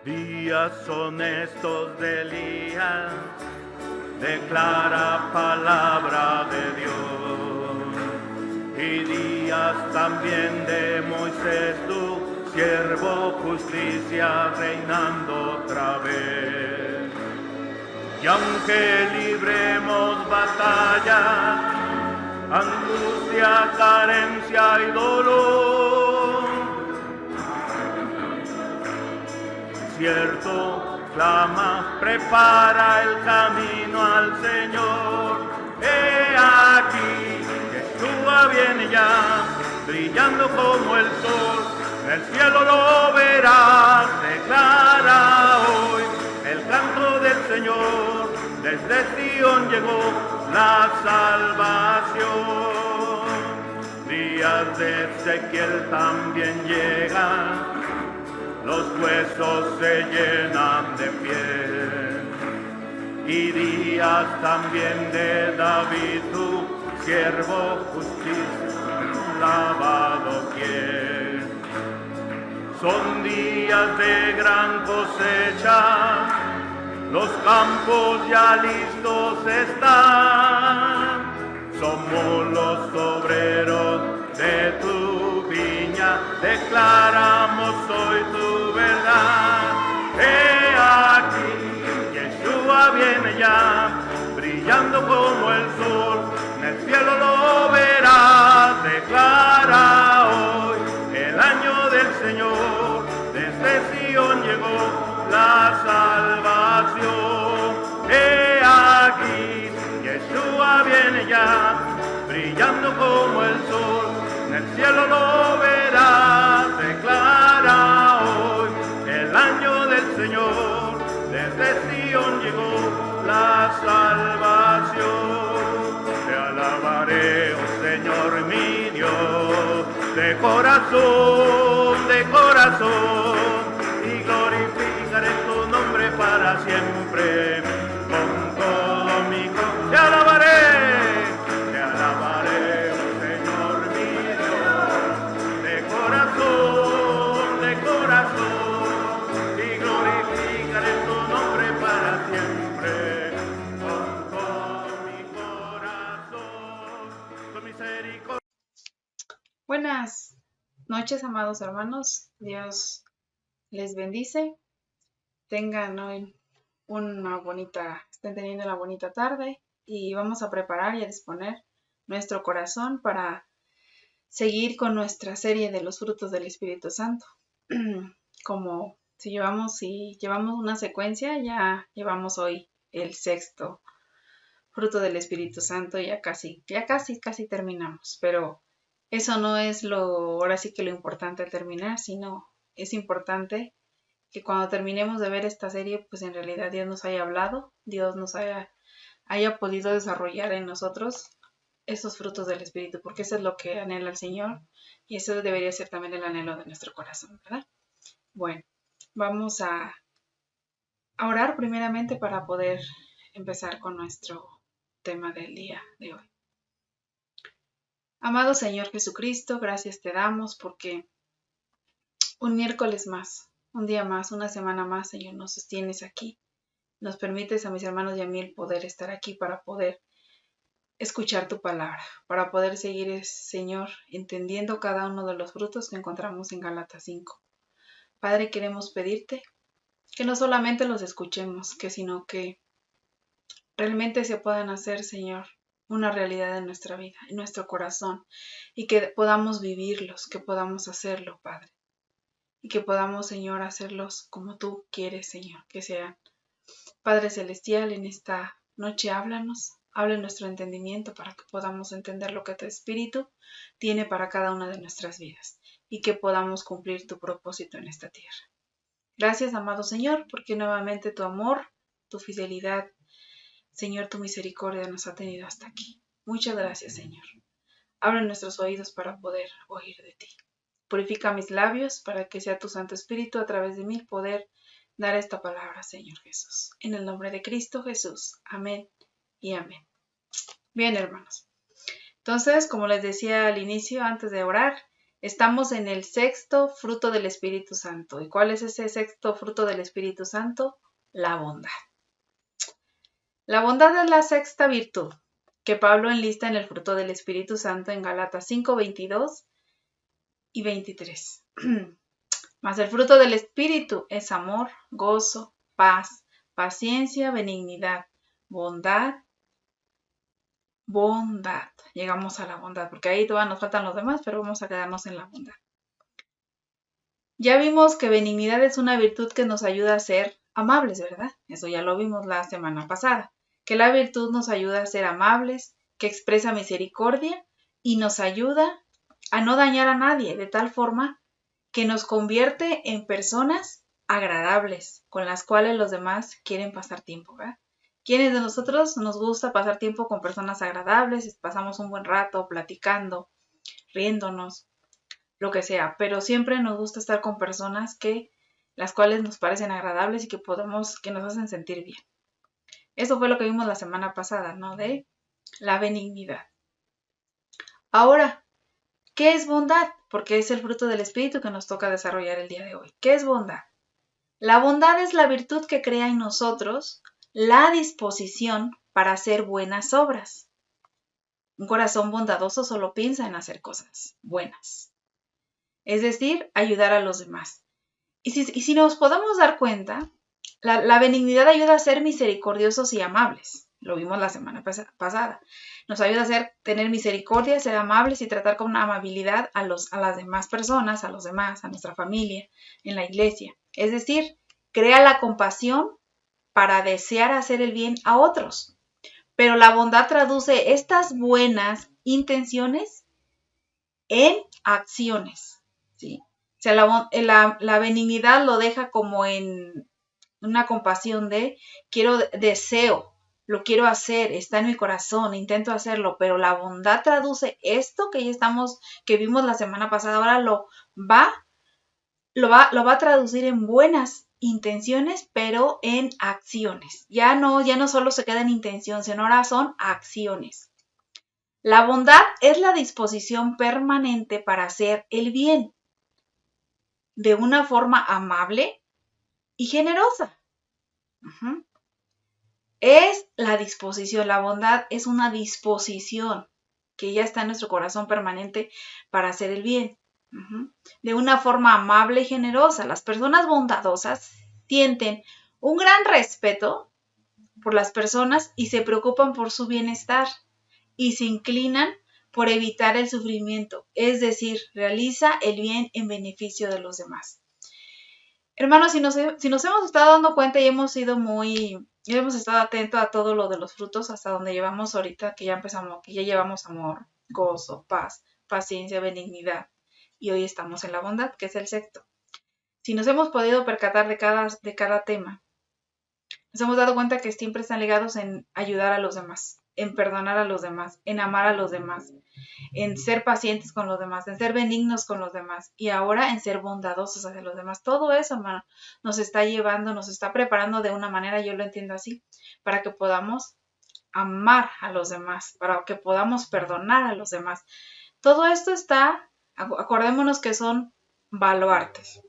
Días son estos de Elías, declara palabra de Dios. Y días también de Moisés, tu siervo, justicia reinando otra vez. Y aunque libremos batalla, angustia, carencia y dolor, cierto, clama, prepara el camino al Señor. He aquí, Yeshua viene ya, brillando como el sol, en el cielo lo verás, declara hoy el canto del Señor, desde Sion llegó la salvación. Días de Ezequiel también llegan, los huesos se llenan de piel. Y días también de David, tu siervo, justicia, lavado piel. Son días de gran cosecha, los campos ya listos están. Somos los obreros de tu viña, declaramos hoy tu verdad. He aquí, Yeshua viene ya, brillando como el sol, en el cielo lo verás, declara hoy el año del Señor, desde Sion llegó la salvación. He aquí, Yeshua viene ya, brillando como el sol, en el cielo lo verás, declara hoy el año del Señor, desde Sion llegó la salvación. Te alabaré, oh Señor mi Dios, de corazón, y glorificaré tu nombre para siempre, con todo mi corazón. Te alabaré, oh Señor mi Dios, de corazón, y glorificaré tu nombre para siempre, con todo mi corazón, con misericordia. Buenas noches, amados hermanos. Dios les bendice. Tengan hoy estén teniendo una bonita tarde, y vamos a preparar y a disponer nuestro corazón para seguir con nuestra serie de los frutos del Espíritu Santo. Como si llevamos una secuencia, ya llevamos hoy el sexto fruto del Espíritu Santo, ya casi terminamos, pero eso no es ahora sí que lo importante al terminar, sino es importante que cuando terminemos de ver esta serie, pues en realidad Dios nos haya hablado, Dios nos haya podido desarrollar en nosotros esos frutos del Espíritu, porque eso es lo que anhela el Señor, y eso debería ser también el anhelo de nuestro corazón, ¿verdad? Bueno, vamos a orar primeramente para poder empezar con nuestro tema del día de hoy. Amado Señor Jesucristo, gracias te damos porque un miércoles más, un día más, una semana más, Señor, nos sostienes aquí. Nos permites a mis hermanos y a mí el poder estar aquí para poder escuchar tu palabra, para poder seguir, Señor, entendiendo cada uno de los frutos que encontramos en Gálatas 5. Padre, queremos pedirte que no solamente los escuchemos, sino que realmente se puedan hacer, Señor, una realidad en nuestra vida, en nuestro corazón, y que podamos vivirlos, que podamos hacerlo, Padre, y que podamos, Señor, hacerlos como tú quieres, Señor, que sean. Padre Celestial, en esta noche háblanos, habla en nuestro entendimiento para que podamos entender lo que tu Espíritu tiene para cada una de nuestras vidas, y que podamos cumplir tu propósito en esta tierra. Gracias, amado Señor, porque nuevamente tu amor, tu fidelidad, Señor, tu misericordia nos ha tenido hasta aquí. Muchas gracias, Señor. Abre nuestros oídos para poder oír de ti. Purifica mis labios para que sea tu Santo Espíritu a través de mí poder dar esta palabra, Señor Jesús. En el nombre de Cristo Jesús. Amén y amén. Bien, hermanos. Entonces, como les decía al inicio, antes de orar, Estamos en el sexto fruto del Espíritu Santo. ¿Y cuál es ese sexto fruto del Espíritu Santo? La bondad. La bondad es la sexta virtud que Pablo enlista en el fruto del Espíritu Santo en Gálatas 5, 22 y 23. Mas el fruto del Espíritu es amor, gozo, paz, paciencia, benignidad, bondad. Llegamos a la bondad, porque ahí todavía nos faltan los demás, pero vamos a quedarnos en la bondad. Ya vimos que benignidad es una virtud que nos ayuda a ser amables, ¿verdad? Eso ya lo vimos la semana pasada. Que la virtud nos ayuda a ser amables, que expresa misericordia y nos ayuda a no dañar a nadie, de tal forma que nos convierte en personas agradables, con las cuales los demás quieren pasar tiempo, ¿verdad? ¿Quiénes de nosotros nos gusta pasar tiempo con personas agradables? Pasamos un buen rato platicando, riéndonos, lo que sea, pero siempre nos gusta estar con personas las cuales nos parecen agradables y que nos hacen sentir bien. Eso fue lo que vimos la semana pasada, ¿no? De la benignidad. Ahora, ¿qué es bondad? Porque es el fruto del Espíritu que nos toca desarrollar el día de hoy. ¿Qué es bondad? La bondad es la virtud que crea en nosotros la disposición para hacer buenas obras. Un corazón bondadoso solo piensa en hacer cosas buenas. Es decir, ayudar a los demás. Y si nos podemos dar cuenta, la benignidad ayuda a ser misericordiosos y amables. Lo vimos la semana pasada. Nos ayuda a tener misericordia, ser amables y tratar con amabilidad a las demás personas, a los demás, a nuestra familia, en la iglesia. Es decir, crea la compasión para desear hacer el bien a otros. Pero la bondad traduce estas buenas intenciones en acciones, ¿sí? O sea, la benignidad lo deja como en una compasión deseo, lo quiero hacer, está en mi corazón, intento hacerlo, pero la bondad traduce esto que vimos la semana pasada, ahora lo va a traducir en buenas intenciones, pero en acciones. Ya no solo se queda en intención, sino ahora son acciones. La bondad es la disposición permanente para hacer el bien de una forma amable y generosa. Es la disposición, la bondad es una disposición que ya está en nuestro corazón permanente para hacer el bien. De una forma amable y generosa. Las personas bondadosas sienten un gran respeto por las personas y se preocupan por su bienestar y se inclinan por evitar el sufrimiento, es decir, realiza el bien en beneficio de los demás. Hermanos, si nos hemos estado dando cuenta y hemos estado atentos a todo lo de los frutos hasta donde llevamos ahorita, que ya llevamos amor, gozo, paz, paciencia, benignidad, y hoy estamos en la bondad, que es el sexto. Si nos hemos podido percatar de cada tema, nos hemos dado cuenta que siempre están ligados en ayudar a los demás, en perdonar a los demás, en amar a los demás, en ser pacientes con los demás, en ser benignos con los demás y ahora en ser bondadosos hacia los demás. Todo eso, hermano, nos está preparando de una manera, yo lo entiendo así, para que podamos amar a los demás, para que podamos perdonar a los demás. Todo esto acordémonos que son baluartes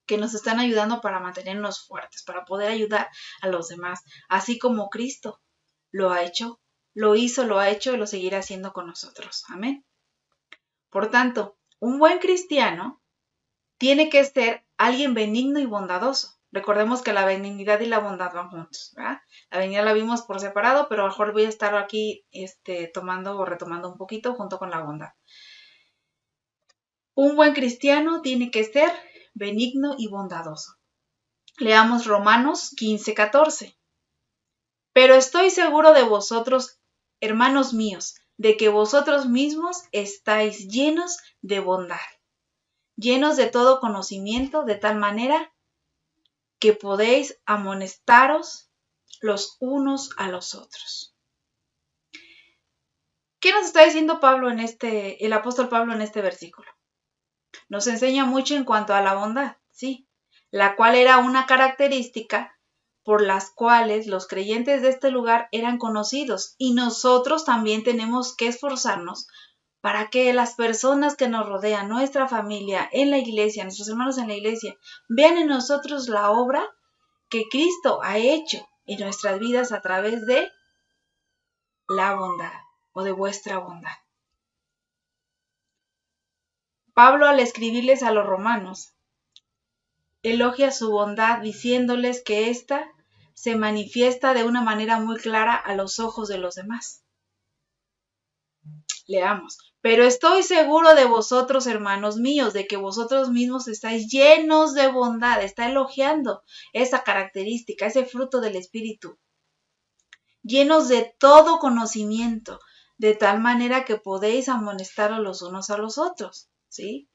que nos están ayudando para mantenernos fuertes, para poder ayudar a los demás, así como Cristo lo ha hecho, lo hizo, lo ha hecho y lo seguirá haciendo con nosotros. Amén. Por tanto, un buen cristiano tiene que ser alguien benigno y bondadoso. Recordemos que la benignidad y la bondad van juntos, ¿verdad? La benignidad la vimos por separado, pero a lo mejor voy a estar aquí retomando un poquito junto con la bondad. Un buen cristiano tiene que ser benigno y bondadoso. Leamos Romanos 15:14. Pero estoy seguro de vosotros, hermanos míos, de que vosotros mismos estáis llenos de bondad, llenos de todo conocimiento, de tal manera que podéis amonestaros los unos a los otros. ¿Qué nos está diciendo el apóstol Pablo en este versículo? Nos enseña mucho en cuanto a la bondad, sí, la cual era una característica por las cuales los creyentes de este lugar eran conocidos y nosotros también tenemos que esforzarnos para que las personas que nos rodean, nuestra familia, en la iglesia, nuestros hermanos en la iglesia, vean en nosotros la obra que Cristo ha hecho en nuestras vidas a través de la bondad o de vuestra bondad. Pablo, al escribirles a los romanos, elogia su bondad diciéndoles que ésta se manifiesta de una manera muy clara a los ojos de los demás. Leamos. Pero estoy seguro de vosotros, hermanos míos, de que vosotros mismos estáis llenos de bondad. Está elogiando esa característica, ese fruto del Espíritu. Llenos de todo conocimiento, de tal manera que podéis amonestar a los unos a los otros. ¿Sí?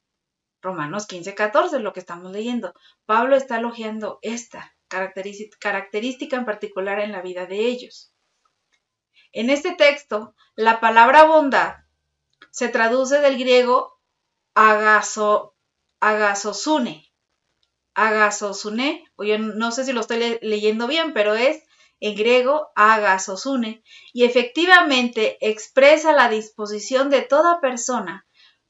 Romanos 15:14, lo que estamos leyendo. Pablo está elogiando esta característica en particular en la vida de ellos. En este texto, la palabra bondad se traduce del griego agasosune. Agasosune, o yo no sé si lo estoy leyendo bien, pero es en griego agasosune, y efectivamente expresa la disposición de toda persona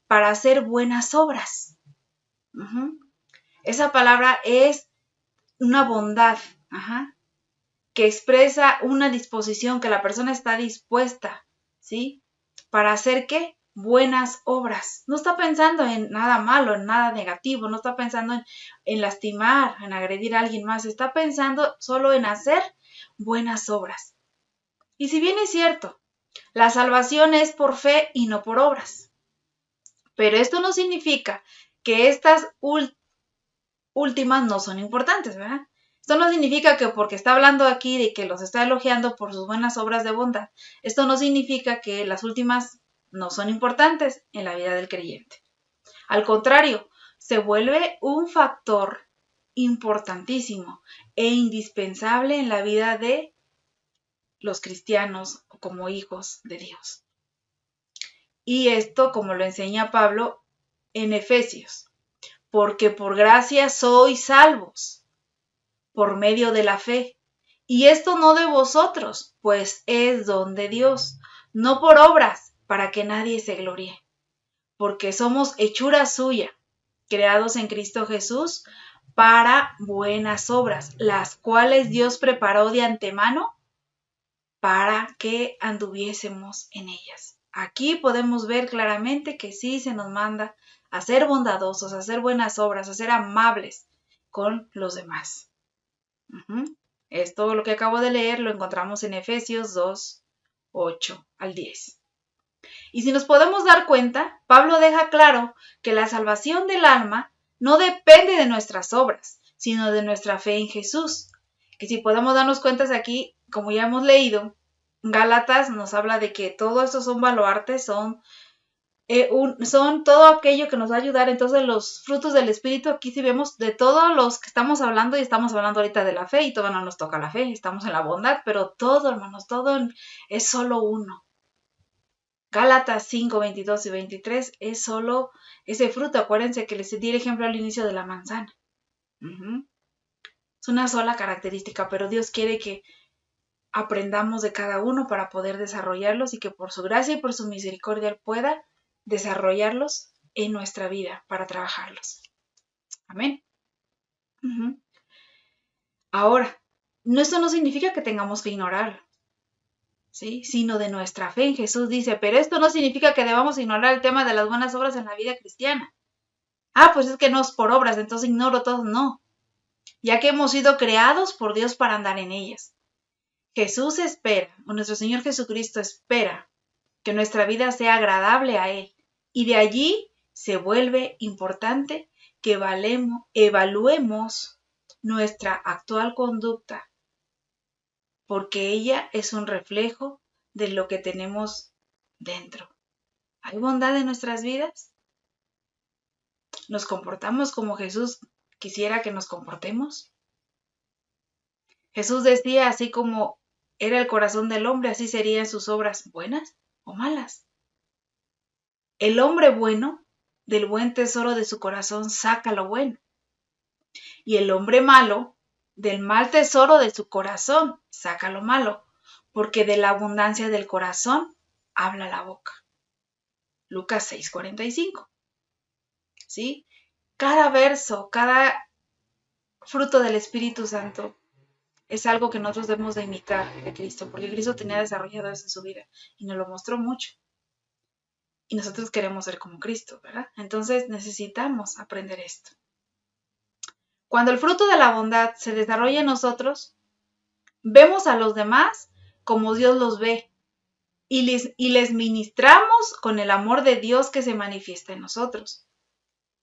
para hacer buenas obras. Esa palabra es una bondad, que expresa una disposición, que la persona está dispuesta, ¿sí? ¿Para hacer qué? Buenas obras. No está pensando en nada malo, en nada negativo, no está pensando en lastimar, en agredir a alguien más, está pensando solo en hacer buenas obras. Y si bien es cierto, la salvación es por fe y no por obras, pero esto no significa que estas últimas no son importantes, ¿verdad? Esto no significa que porque está hablando aquí de que los está elogiando por sus buenas obras de bondad, esto no significa que las últimas no son importantes en la vida del creyente. Al contrario, se vuelve un factor importantísimo e indispensable en la vida de los cristianos como hijos de Dios. Y esto, como lo enseña Pablo en Efesios, porque por gracia sois salvos, por medio de la fe. Y esto no de vosotros, pues es don de Dios, no por obras, para que nadie se gloríe. Porque somos hechura suya, creados en Cristo Jesús, para buenas obras, las cuales Dios preparó de antemano para que anduviésemos en ellas. Aquí podemos ver claramente que sí se nos manda a ser bondadosos, a hacer buenas obras, a ser amables con los demás. Esto, lo que acabo de leer, lo encontramos en Efesios 2, 8 al 10. Y si nos podemos dar cuenta, Pablo deja claro que la salvación del alma no depende de nuestras obras, sino de nuestra fe en Jesús. Que si podemos darnos cuenta aquí, como ya hemos leído, Gálatas nos habla de que todo esto son baluartes, son todo aquello que nos va a ayudar. Entonces los frutos del Espíritu, aquí sí vemos de todos los que estamos hablando, y estamos hablando ahorita de la fe, y todavía no nos toca la fe, estamos en la bondad, pero todo, hermanos, todo es solo uno. Gálatas 5, 22 y 23 es solo ese fruto. Acuérdense que les di el ejemplo al inicio de la manzana. Es una sola característica, pero Dios quiere que aprendamos de cada uno para poder desarrollarlos, y que por su gracia y por su misericordia Él pueda desarrollarlos en nuestra vida para trabajarlos. Amén. Ahora, esto no significa que tengamos que ignorarlo, ¿sí? Sino de nuestra fe en Jesús, dice, pero esto no significa que debamos ignorar el tema de las buenas obras en la vida cristiana. Pues es que no es por obras, entonces ignoro todo. No, ya que hemos sido creados por Dios para andar en ellas. Jesús espera, o nuestro Señor Jesucristo espera, que nuestra vida sea agradable a Él, y de allí se vuelve importante que evaluemos nuestra actual conducta, porque ella es un reflejo de lo que tenemos dentro. ¿Hay bondad en nuestras vidas? ¿Nos comportamos como Jesús quisiera que nos comportemos? Jesús decía, así como era el corazón del hombre, así serían sus obras, buenas o malas. El hombre bueno, del buen tesoro de su corazón saca lo bueno. Y el hombre malo, del mal tesoro de su corazón saca lo malo, porque de la abundancia del corazón habla la boca. Lucas 6:45. ¿Sí? Cada verso, cada fruto del Espíritu Santo es algo que nosotros debemos de imitar de Cristo, porque Cristo tenía desarrollado eso en su vida y nos lo mostró mucho. Y nosotros queremos ser como Cristo, ¿verdad? Entonces necesitamos aprender esto. Cuando el fruto de la bondad se desarrolla en nosotros, vemos a los demás como Dios los ve y les ministramos con el amor de Dios que se manifiesta en nosotros.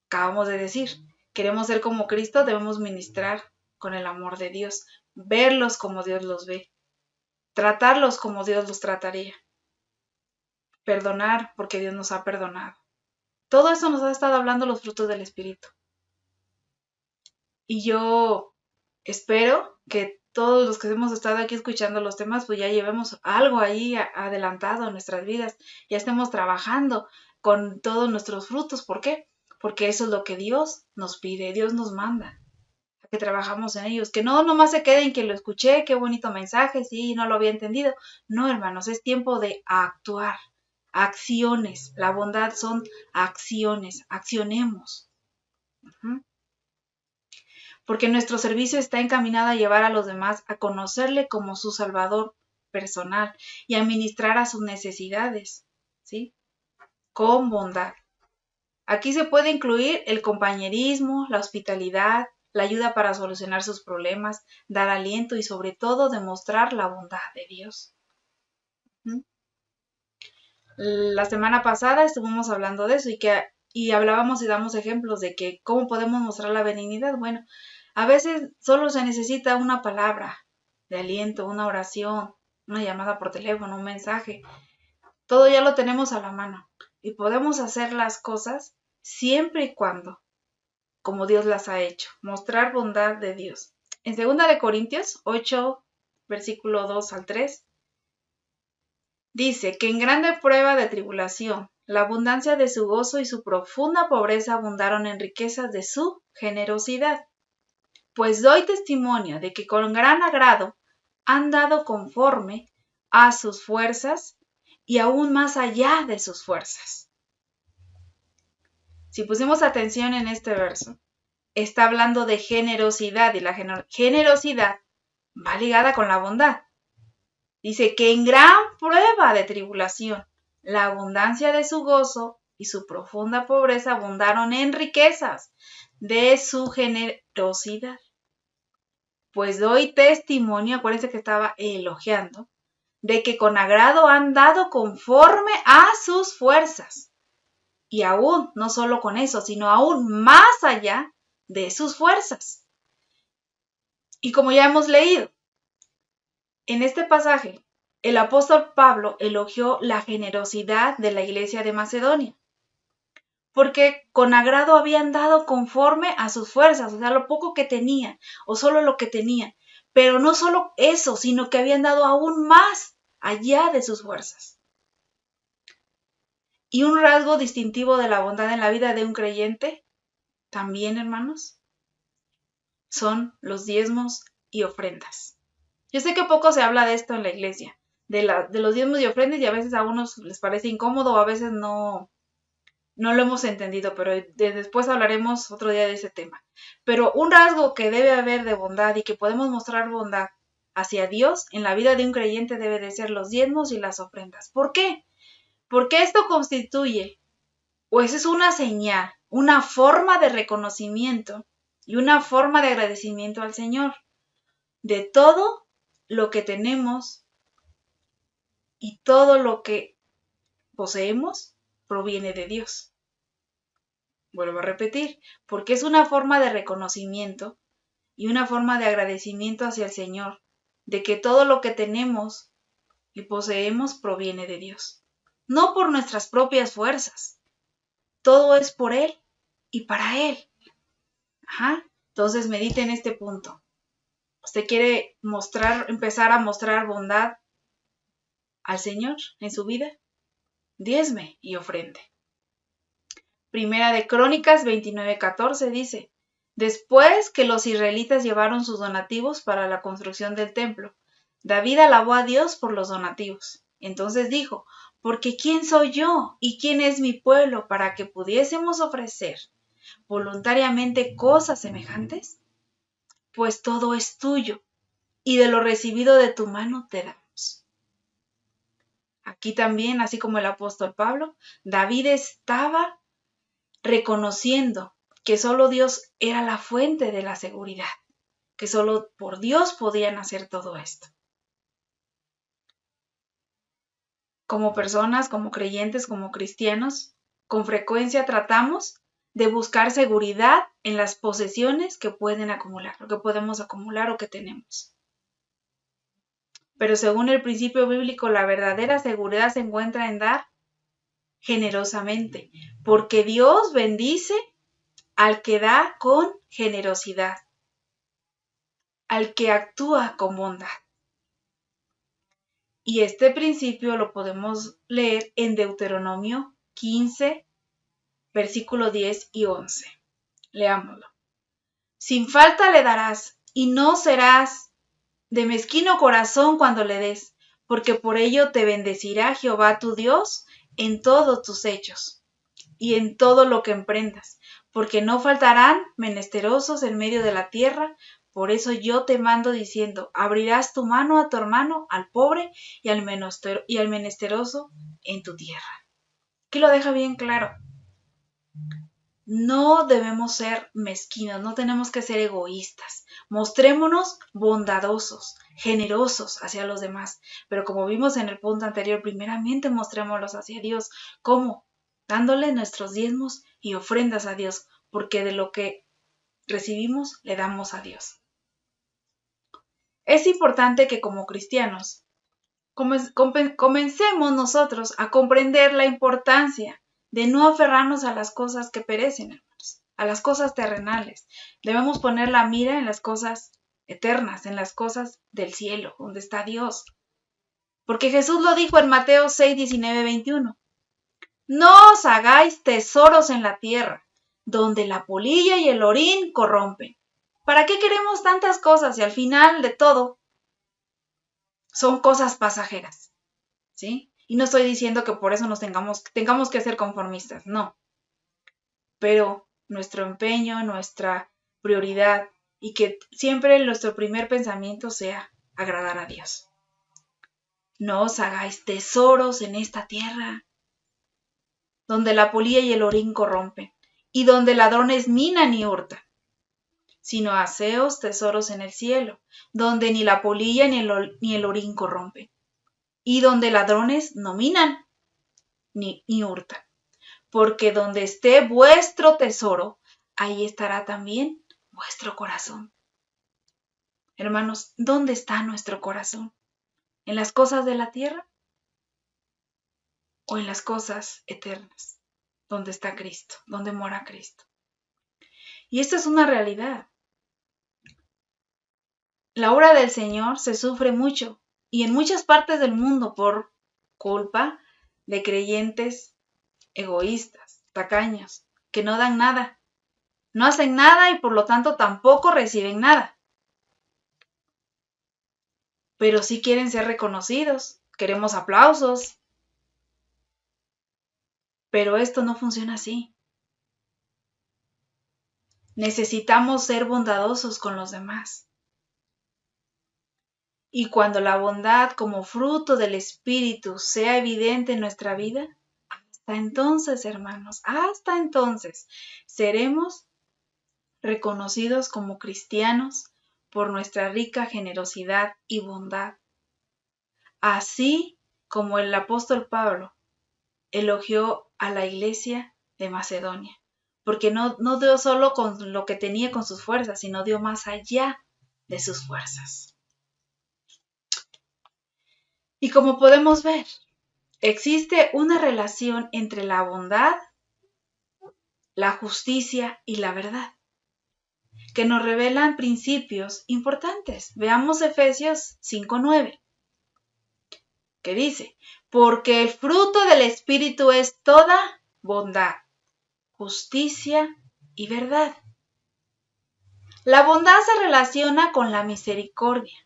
Acabamos de decir, queremos ser como Cristo, debemos ministrar con el amor de Dios, verlos como Dios los ve, tratarlos como Dios los trataría, perdonar porque Dios nos ha perdonado. Todo eso nos ha estado hablando los frutos del Espíritu. Y yo espero que todos los que hemos estado aquí escuchando los temas, pues ya llevemos algo ahí adelantado en nuestras vidas, ya estemos trabajando con todos nuestros frutos. ¿Por qué? Porque eso es lo que Dios nos pide, Dios nos manda, a que trabajamos en ellos, que no nomás se queden que lo escuché, qué bonito mensaje, sí, no lo había entendido. No, hermanos, es tiempo de actuar, acciones. La bondad son acciones, accionemos. Porque nuestro servicio está encaminado a llevar a los demás a conocerle como su Salvador personal y a ministrar a sus necesidades, ¿sí? Con bondad. Aquí se puede incluir el compañerismo, la hospitalidad, la ayuda para solucionar sus problemas, dar aliento y sobre todo demostrar la bondad de Dios. La semana pasada estuvimos hablando de eso y hablábamos y damos ejemplos de que cómo podemos mostrar la benignidad. Bueno, a veces solo se necesita una palabra de aliento, una oración, una llamada por teléfono, un mensaje. Todo ya lo tenemos a la mano y podemos hacer las cosas siempre y cuando, como Dios las ha hecho, mostrar bondad de Dios. En 2 de Corintios 8, versículo 2 al 3, dice que en grande prueba de tribulación, la abundancia de su gozo y su profunda pobreza abundaron en riquezas de su generosidad. Pues doy testimonio de que con gran agrado han dado conforme a sus fuerzas y aún más allá de sus fuerzas. Si pusimos atención en este verso, está hablando de generosidad y la generosidad va ligada con la bondad. Dice que en gran prueba de tribulación, la abundancia de su gozo y su profunda pobreza abundaron en riquezas de su generosidad. Pues doy testimonio, acuérdense que estaba elogiando, de que con agrado han dado conforme a sus fuerzas. Y aún, no solo con eso, sino aún más allá de sus fuerzas. Y como ya hemos leído, en este pasaje, el apóstol Pablo elogió la generosidad de la iglesia de Macedonia, porque con agrado habían dado conforme a sus fuerzas, o sea, lo poco que tenían, o solo lo que tenían. Pero no solo eso, sino que habían dado aún más allá de sus fuerzas. Y un rasgo distintivo de la bondad en la vida de un creyente, también, hermanos, son los diezmos y ofrendas. Yo sé que poco se habla de esto en la iglesia, de los diezmos y ofrendas, y a veces a unos les parece incómodo o a veces no lo hemos entendido, pero después hablaremos otro día de ese tema. Pero un rasgo que debe haber de bondad y que podemos mostrar bondad hacia Dios en la vida de un creyente debe de ser los diezmos y las ofrendas. ¿Por qué? Porque esto constituye, pues es una señal, una forma de reconocimiento y una forma de agradecimiento al Señor de todo lo que tenemos y todo lo que poseemos proviene de Dios. Vuelvo a repetir, porque es una forma de reconocimiento y una forma de agradecimiento hacia el Señor, de que todo lo que tenemos y poseemos proviene de Dios. No por nuestras propias fuerzas. Todo es por Él y para Él. Entonces medite en este punto. ¿Usted quiere empezar a mostrar bondad al Señor en su vida? Diezme y ofrende. Primera de Crónicas 29:14 dice: después que los israelitas llevaron sus donativos para la construcción del templo, David alabó a Dios por los donativos. Entonces dijo: Porque ¿quién soy yo y quién es mi pueblo para que pudiésemos ofrecer voluntariamente cosas semejantes? Pues todo es tuyo, y de lo recibido de tu mano te damos. Aquí también, así como el apóstol Pablo, David estaba reconociendo que solo Dios era la fuente de la seguridad, que solo por Dios podían hacer todo esto. Como personas, como creyentes, como cristianos, con frecuencia tratamos de buscar seguridad en las posesiones que pueden acumular, o que podemos acumular o que tenemos. Pero según el principio bíblico, la verdadera seguridad se encuentra en dar generosamente, porque Dios bendice al que da con generosidad, al que actúa con bondad. Y este principio lo podemos leer en Deuteronomio 15, versículo 10 y 11. Leámoslo. Sin falta le darás, y no serás de mezquino corazón cuando le des, porque por ello te bendecirá Jehová tu Dios en todos tus hechos y en todo lo que emprendas, porque no faltarán menesterosos en medio de la tierra. Por eso yo te mando diciendo, abrirás tu mano a tu hermano, al pobre y al menesteroso en tu tierra. Aquí lo deja bien claro. No debemos ser mezquinos, no tenemos que ser egoístas. Mostrémonos bondadosos, generosos hacia los demás. Pero como vimos en el punto anterior, primeramente mostrémoslos hacia Dios. ¿Cómo? Dándole nuestros diezmos y ofrendas a Dios, porque de lo que recibimos le damos a Dios. Es importante que como cristianos comencemos nosotros a comprender la importancia de no aferrarnos a las cosas que perecen, hermanos, a las cosas terrenales. Debemos poner la mira en las cosas eternas, en las cosas del cielo, donde está Dios. Porque Jesús lo dijo en Mateo 6, 19, 21. No os hagáis tesoros en la tierra, donde la polilla y el orín corrompen. ¿Para qué queremos tantas cosas y al final de todo son cosas pasajeras? ¿Sí? Y no estoy diciendo que por eso nos tengamos que ser conformistas, no. Pero nuestro empeño, nuestra prioridad y que siempre nuestro primer pensamiento sea agradar a Dios. No os hagáis tesoros en esta tierra, donde la polilla y el orín corrompen, y donde ladrones minan y hurtan, sino haceos tesoros en el cielo, donde ni la polilla ni el orín corrompen, y donde ladrones no minan ni hurtan. Porque donde esté vuestro tesoro, ahí estará también vuestro corazón. Hermanos, ¿dónde está nuestro corazón? ¿En las cosas de la tierra o en las cosas eternas? ¿Dónde está Cristo? ¿Dónde mora Cristo? Y esta es una realidad. La obra del Señor se sufre mucho y en muchas partes del mundo por culpa de creyentes egoístas, tacaños, que no dan nada, no hacen nada y por lo tanto tampoco reciben nada. Pero sí quieren ser reconocidos, queremos aplausos. Pero esto no funciona así. Necesitamos ser bondadosos con los demás. Y cuando la bondad como fruto del Espíritu sea evidente en nuestra vida, hasta entonces, hermanos, hasta entonces seremos reconocidos como cristianos por nuestra rica generosidad y bondad. Así como el apóstol Pablo elogió a la iglesia de Macedonia, porque no dio solo con lo que tenía con sus fuerzas, sino dio más allá de sus fuerzas. Y como podemos ver, existe una relación entre la bondad, la justicia y la verdad, que nos revelan principios importantes. Veamos Efesios 5:9, que dice, porque el fruto del Espíritu es toda bondad, justicia y verdad. La bondad se relaciona con la misericordia.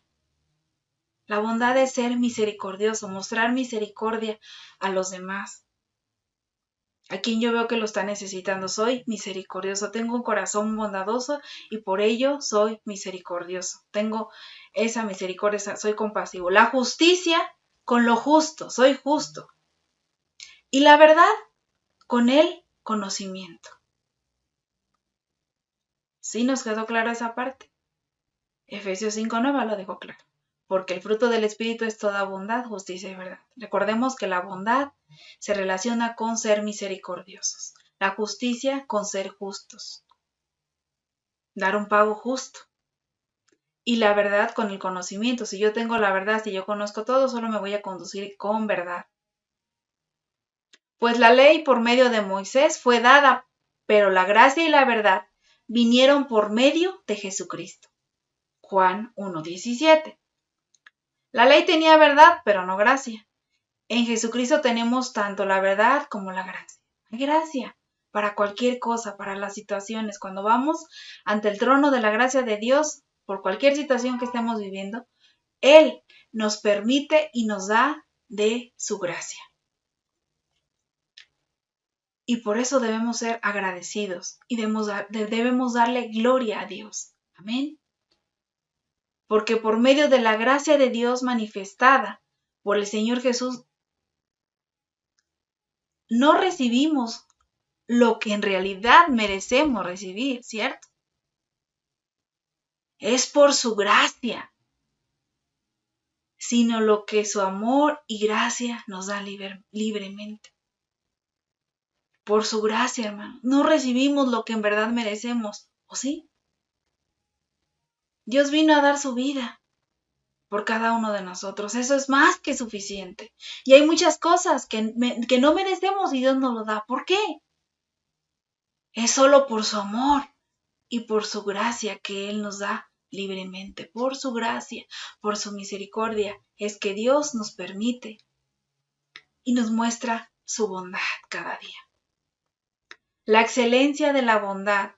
La bondad es ser misericordioso, mostrar misericordia a los demás. A quien yo veo que lo está necesitando, soy misericordioso, tengo un corazón bondadoso y por ello soy misericordioso. Tengo esa misericordia, soy compasivo. La justicia con lo justo, soy justo. Y la verdad con el conocimiento. ¿Sí nos quedó claro esa parte? Efesios 5:9 lo dejó claro. Porque el fruto del Espíritu es toda bondad, justicia y verdad. Recordemos que la bondad se relaciona con ser misericordiosos. La justicia con ser justos. Dar un pago justo. Y la verdad con el conocimiento. Si yo tengo la verdad, si yo conozco todo, solo me voy a conducir con verdad. Pues la ley por medio de Moisés fue dada, pero la gracia y la verdad vinieron por medio de Jesucristo. Juan 1:17. La ley tenía verdad, pero no gracia. En Jesucristo tenemos tanto la verdad como la gracia. Hay gracia para cualquier cosa, para las situaciones. Cuando vamos ante el trono de la gracia de Dios, por cualquier situación que estemos viviendo, Él nos permite y nos da de su gracia. Y por eso debemos ser agradecidos y debemos darle gloria a Dios. Amén. Porque por medio de la gracia de Dios manifestada por el Señor Jesús, no recibimos lo que en realidad merecemos recibir, ¿cierto? Es por su gracia, sino lo que su amor y gracia nos da libremente. Por su gracia, hermano, no recibimos lo que en verdad merecemos, ¿o sí? Dios vino a dar su vida por cada uno de nosotros. Eso es más que suficiente. Y hay muchas cosas que no merecemos y Dios nos lo da. ¿Por qué? Es solo por su amor y por su gracia que Él nos da libremente. Por su gracia, por su misericordia, es que Dios nos permite y nos muestra su bondad cada día. La excelencia de la bondad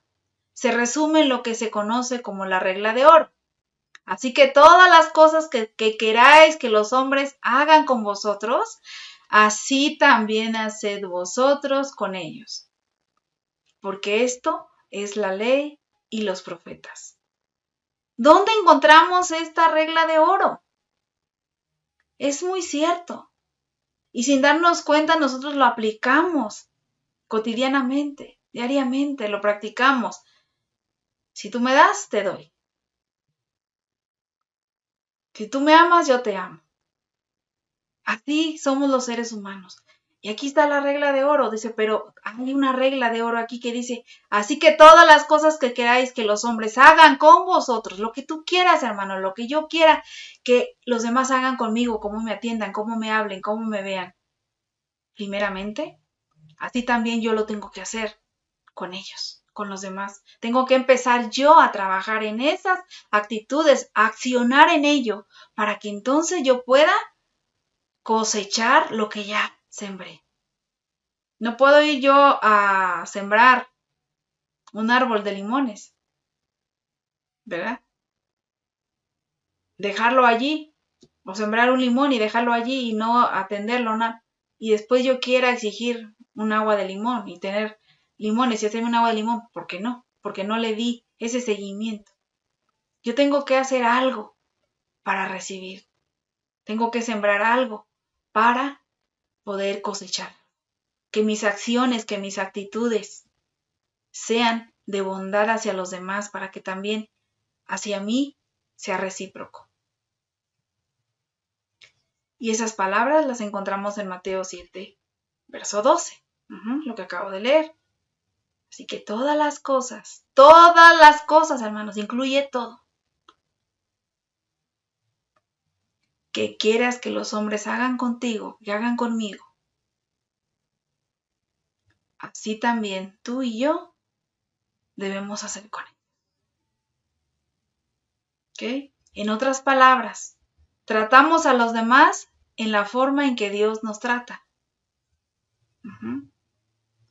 se resume en lo que se conoce como la regla de oro. Así que todas las cosas que queráis que los hombres hagan con vosotros, así también haced vosotros con ellos. Porque esto es la ley y los profetas. ¿Dónde encontramos esta regla de oro? Es muy cierto. Y sin darnos cuenta nosotros lo aplicamos cotidianamente, diariamente, lo practicamos. Si tú me das, te doy. Si tú me amas, yo te amo. Así somos los seres humanos. Y aquí está la regla de oro. Dice, pero hay una regla de oro aquí que dice, así que todas las cosas que queráis que los hombres hagan con vosotros, lo que tú quieras, hermano, lo que yo quiera que los demás hagan conmigo, cómo me atiendan, cómo me hablen, cómo me vean. Primeramente, así también yo lo tengo que hacer con ellos, con los demás. Tengo que empezar yo a trabajar en esas actitudes, a accionar en ello, para que entonces yo pueda cosechar lo que ya sembré. No puedo ir yo a sembrar un árbol de limones, ¿verdad? Dejarlo allí, o sembrar un limón y dejarlo allí y no atenderlo, nada. Y después yo quiera exigir un agua de limón y tener limones y hacerme un agua de limón. ¿Por qué no? Porque no le di ese seguimiento. Yo tengo que hacer algo para recibir. Tengo que sembrar algo para poder cosechar. Que mis acciones, que mis actitudes sean de bondad hacia los demás para que también hacia mí sea recíproco. Y esas palabras las encontramos en Mateo 7, verso 12, lo que acabo de leer. Así que todas las cosas, hermanos, incluye todo. Que quieras que los hombres hagan contigo, que hagan conmigo. Así también tú y yo debemos hacer con ellos. ¿Ok? En otras palabras, tratamos a los demás en la forma en que Dios nos trata.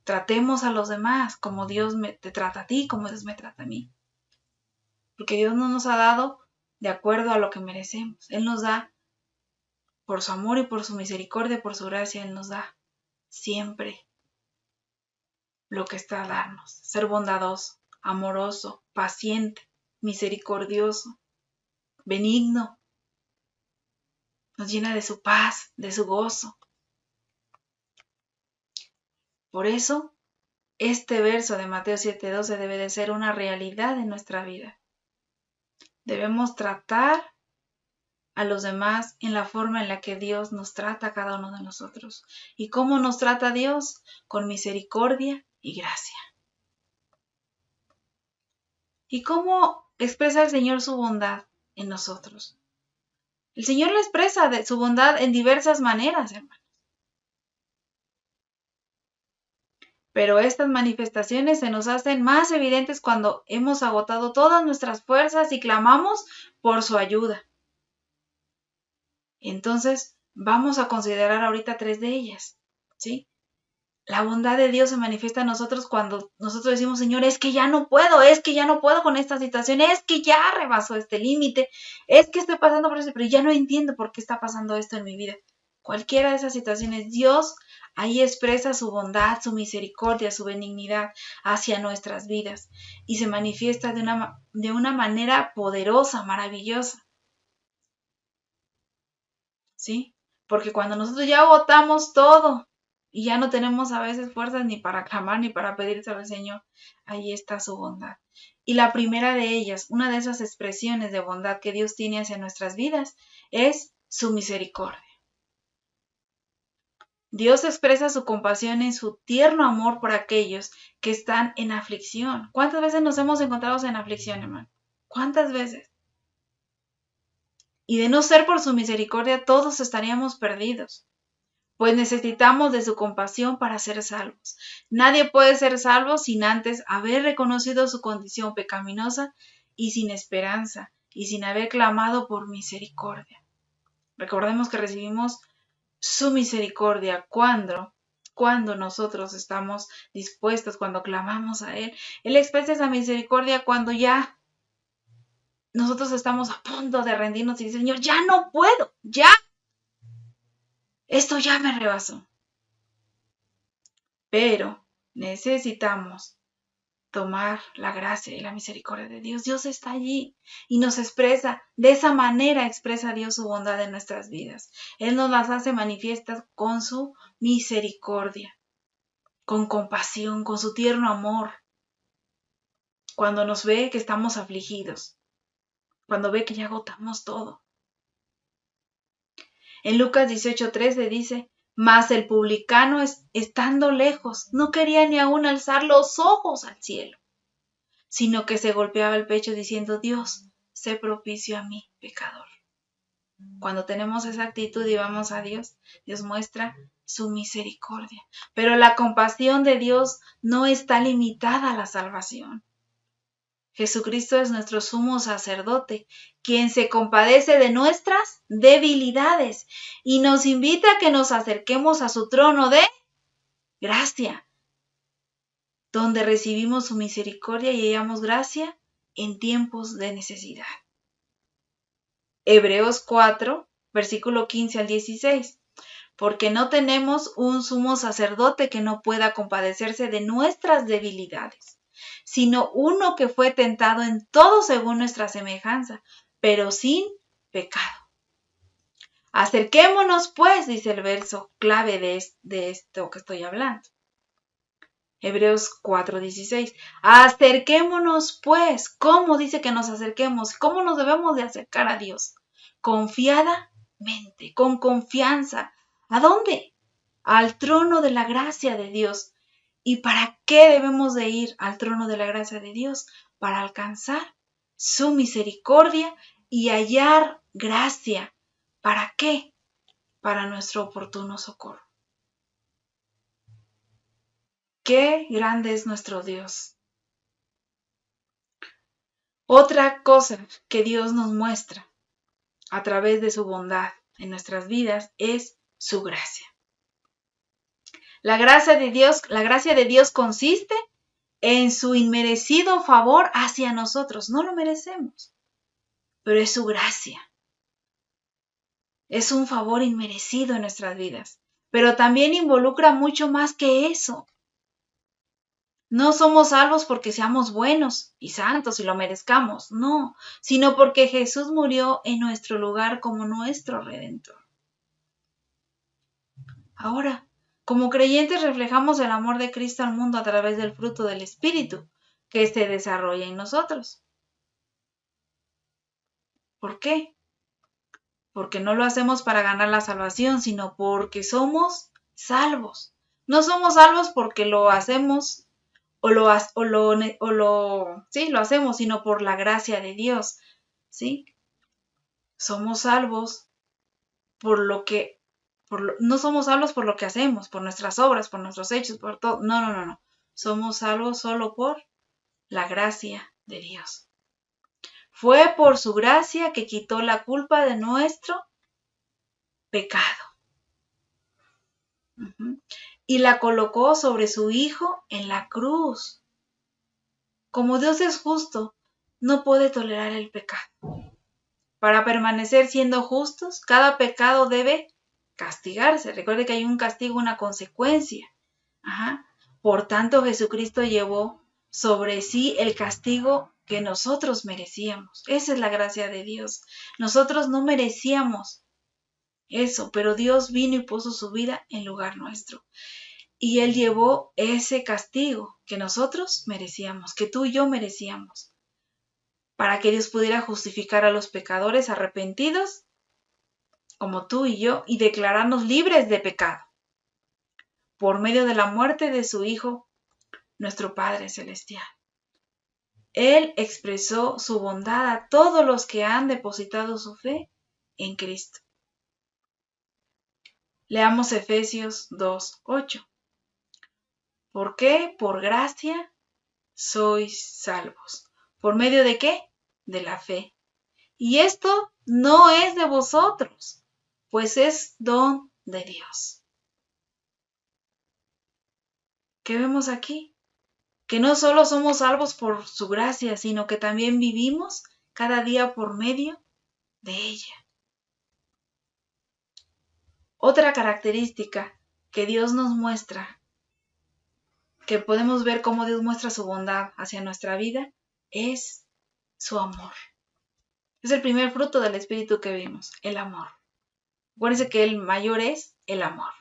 Tratemos a los demás como Dios te trata a ti, como Dios me trata a mí. Porque Dios no nos ha dado de acuerdo a lo que merecemos. Él nos da por su amor y por su misericordia, por su gracia, Él nos da siempre lo que está a darnos. Ser bondadoso, amoroso, paciente, misericordioso, benigno. Nos llena de su paz, de su gozo. Por eso, este verso de Mateo 7:12 debe de ser una realidad en nuestra vida. Debemos tratar a los demás en la forma en la que Dios nos trata a cada uno de nosotros. ¿Y cómo nos trata Dios? Con misericordia y gracia. ¿Y cómo expresa el Señor su bondad en nosotros? El Señor le expresa su bondad en diversas maneras, hermanos. Pero estas manifestaciones se nos hacen más evidentes cuando hemos agotado todas nuestras fuerzas y clamamos por su ayuda. Entonces, vamos a considerar ahorita 3 de ellas, ¿sí? La bondad de Dios se manifiesta en nosotros cuando nosotros decimos, Señor, es que ya no puedo con esta situación, es que ya rebasó este límite, es que estoy pasando por eso, pero ya no entiendo por qué está pasando esto en mi vida. Cualquiera de esas situaciones, Dios ahí expresa su bondad, su misericordia, su benignidad hacia nuestras vidas y se manifiesta de una manera poderosa, maravillosa. ¿Sí? Porque cuando nosotros ya agotamos todo y ya no tenemos a veces fuerzas ni para clamar ni para pedirse al Señor, ahí está su bondad. Y la primera de ellas, una de esas expresiones de bondad que Dios tiene hacia nuestras vidas, es su misericordia. Dios expresa su compasión en su tierno amor por aquellos que están en aflicción. ¿Cuántas veces nos hemos encontrado en aflicción, hermano? ¿Cuántas veces? Y de no ser por su misericordia, todos estaríamos perdidos, pues necesitamos de su compasión para ser salvos. Nadie puede ser salvo sin antes haber reconocido su condición pecaminosa y sin esperanza, y sin haber clamado por misericordia. Recordemos que recibimos su misericordia cuando nosotros estamos dispuestos, cuando clamamos a Él. Él expresa esa misericordia cuando ya nosotros estamos a punto de rendirnos y decir, Señor, ya no puedo, ya. Esto ya me rebasó. Pero necesitamos tomar la gracia y la misericordia de Dios. Dios está allí y nos expresa, de esa manera expresa Dios su bondad en nuestras vidas. Él nos las hace manifiestas con su misericordia, con compasión, con su tierno amor. Cuando nos ve que estamos afligidos, cuando ve que ya agotamos todo. En Lucas 18:13 dice, mas el publicano, estando lejos, no quería ni aún alzar los ojos al cielo, sino que se golpeaba el pecho diciendo, Dios, sé propicio a mí, pecador. Cuando tenemos esa actitud y vamos a Dios, Dios muestra su misericordia. Pero la compasión de Dios no está limitada a la salvación. Jesucristo es nuestro sumo sacerdote, quien se compadece de nuestras debilidades y nos invita a que nos acerquemos a su trono de gracia, donde recibimos su misericordia y hallamos gracia en tiempos de necesidad. Hebreos 4, versículo 15 al 16. Porque no tenemos un sumo sacerdote que no pueda compadecerse de nuestras debilidades, sino uno que fue tentado en todo según nuestra semejanza, pero sin pecado. Acerquémonos pues, dice el verso clave de esto que estoy hablando. Hebreos 4:16. Acerquémonos pues. ¿Cómo dice que nos acerquemos? ¿Cómo nos debemos de acercar a Dios? Confiadamente, con confianza. ¿A dónde? Al trono de la gracia de Dios. ¿Y para qué debemos de ir al trono de la gracia de Dios? Para alcanzar su misericordia y hallar gracia. ¿Para qué? Para nuestro oportuno socorro. ¡Qué grande es nuestro Dios! Otra cosa que Dios nos muestra a través de su bondad en nuestras vidas es su gracia. La gracia de Dios consiste en su inmerecido favor hacia nosotros. No lo merecemos, pero es su gracia. Es un favor inmerecido en nuestras vidas, pero también involucra mucho más que eso. No somos salvos porque seamos buenos y santos y lo merezcamos, no, sino porque Jesús murió en nuestro lugar como nuestro Redentor. Ahora, como creyentes reflejamos el amor de Cristo al mundo a través del fruto del Espíritu que se desarrolla en nosotros. ¿Por qué? Porque no lo hacemos para ganar la salvación, sino porque somos salvos. No somos salvos porque lo hacemos lo hacemos, sino por la gracia de Dios, ¿sí? Somos salvos no somos salvos por lo que hacemos, por nuestras obras, por nuestros hechos, por todo. No. Somos salvos solo por la gracia de Dios. Fue por su gracia que quitó la culpa de nuestro pecado. Y la colocó sobre su Hijo en la cruz. Como Dios es justo, no puede tolerar el pecado. Para permanecer siendo justos, cada pecado debe castigarse. Recuerde que hay un castigo, una consecuencia. Por tanto, Jesucristo llevó sobre sí el castigo que nosotros merecíamos. Esa es la gracia de Dios. Nosotros no merecíamos eso, pero Dios vino y puso su vida en lugar nuestro. Y Él llevó ese castigo que nosotros merecíamos, que tú y yo merecíamos, para que Dios pudiera justificar a los pecadores arrepentidos, como tú y yo, y declararnos libres de pecado, por medio de la muerte de su Hijo, nuestro Padre Celestial. Él expresó su bondad a todos los que han depositado su fe en Cristo. Leamos Efesios 2:8. ¿Por qué? Por gracia sois salvos. ¿Por medio de qué? De la fe. Y esto no es de vosotros, pues es don de Dios. ¿Qué vemos aquí? Que no solo somos salvos por su gracia, sino que también vivimos cada día por medio de ella. Otra característica que Dios nos muestra, que podemos ver cómo Dios muestra su bondad hacia nuestra vida, es su amor. Es el primer fruto del Espíritu que vimos, el amor. Acuérdense que el mayor es el amor.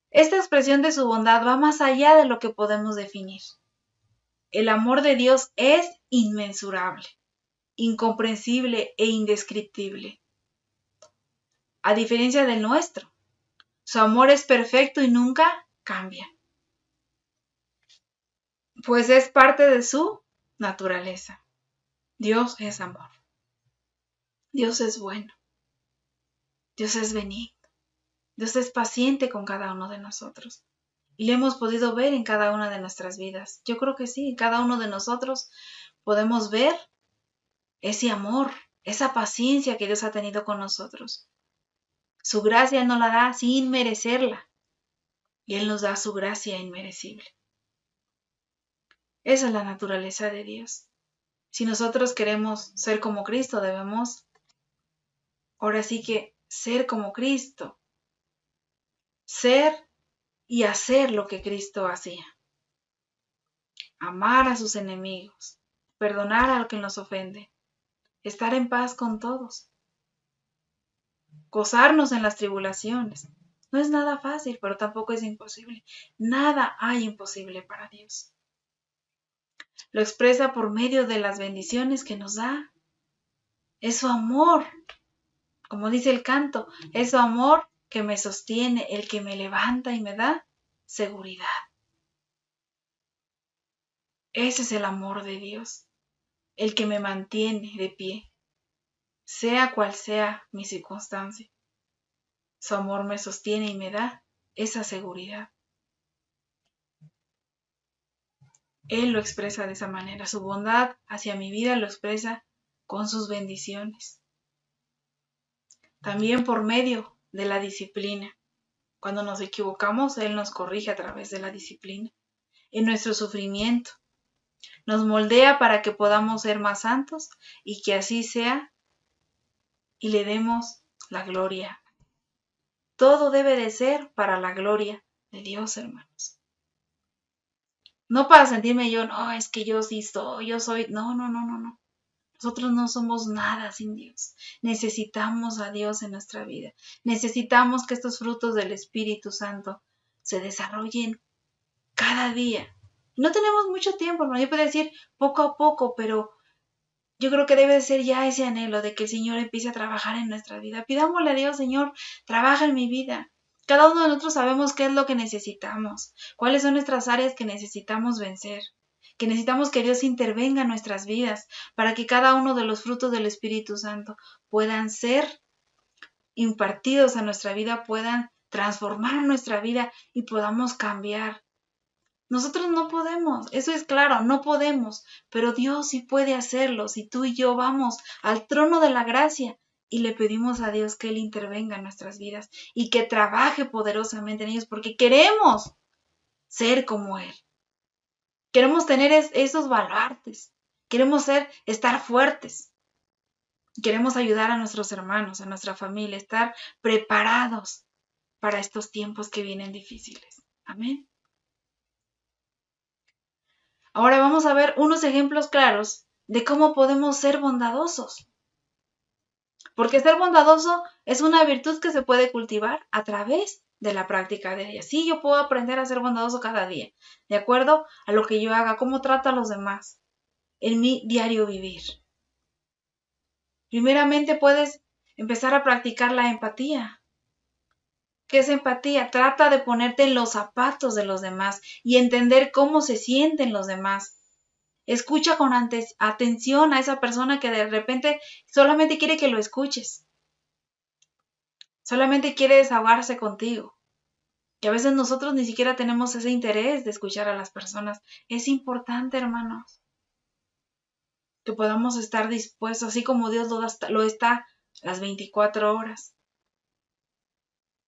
Esta expresión de su bondad va más allá de lo que podemos definir. El amor de Dios es inmensurable, incomprensible e indescriptible. A diferencia del nuestro, su amor es perfecto y nunca cambia, pues es parte de su naturaleza. Dios es amor. Dios es bueno. Dios es benigno. Dios es paciente con cada uno de nosotros. Y lo hemos podido ver en cada una de nuestras vidas. Yo creo que sí, en cada uno de nosotros podemos ver ese amor, esa paciencia que Dios ha tenido con nosotros. Su gracia nos la da sin merecerla. Y Él nos da su gracia inmerecible. Esa es la naturaleza de Dios. Si nosotros queremos ser como Cristo, debemos, ahora sí que, ser como Cristo. Ser y hacer lo que Cristo hacía. Amar a sus enemigos, perdonar a los que nos ofende, estar en paz con todos, gozarnos en las tribulaciones. No es nada fácil, pero tampoco es imposible. Nada hay imposible para Dios. Lo expresa por medio de las bendiciones que nos da. Es su amor, como dice el canto, es su amor que me sostiene, el que me levanta y me da seguridad. Ese es el amor de Dios, el que me mantiene de pie, sea cual sea mi circunstancia. Su amor me sostiene y me da esa seguridad. Él lo expresa de esa manera. Su bondad hacia mi vida lo expresa con sus bendiciones. También por medio de la disciplina. Cuando nos equivocamos, Él nos corrige a través de la disciplina. En nuestro sufrimiento, nos moldea para que podamos ser más santos y que así sea y le demos la gloria. Todo debe de ser para la gloria de Dios, hermanos. No para sentirme yo, no, es que yo sí soy, yo soy. No. Nosotros no somos nada sin Dios. Necesitamos a Dios en nuestra vida. Necesitamos que estos frutos del Espíritu Santo se desarrollen cada día. No tenemos mucho tiempo, hermano. Yo puedo decir poco a poco, pero yo creo que debe de ser ya ese anhelo de que el Señor empiece a trabajar en nuestra vida. Pidámosle a Dios, Señor, trabaja en mi vida. Cada uno de nosotros sabemos qué es lo que necesitamos, cuáles son nuestras áreas que necesitamos vencer, que necesitamos que Dios intervenga en nuestras vidas para que cada uno de los frutos del Espíritu Santo puedan ser impartidos a nuestra vida, puedan transformar nuestra vida y podamos cambiar. Nosotros no podemos, eso es claro, no podemos, pero Dios sí puede hacerlo si tú y yo vamos al trono de la gracia y le pedimos a Dios que Él intervenga en nuestras vidas y que trabaje poderosamente en ellos porque queremos ser como Él. Queremos tener esos baluartes, queremos estar fuertes, queremos ayudar a nuestros hermanos, a nuestra familia, estar preparados para estos tiempos que vienen difíciles. Amén. Ahora vamos a ver unos ejemplos claros de cómo podemos ser bondadosos. Porque ser bondadoso es una virtud que se puede cultivar a través de la práctica de ella. Sí, yo puedo aprender a ser bondadoso cada día, de acuerdo a lo que yo haga, cómo trato a los demás en mi diario vivir. Primeramente puedes empezar a practicar la empatía. ¿Qué es empatía? Trata de ponerte en los zapatos de los demás y entender cómo se sienten los demás. Escucha con atención a esa persona que de repente solamente quiere que lo escuches. Solamente quiere desahogarse contigo. Que a veces nosotros ni siquiera tenemos ese interés de escuchar a las personas. Es importante, hermanos, que podamos estar dispuestos, así como Dios lo está las 24 horas.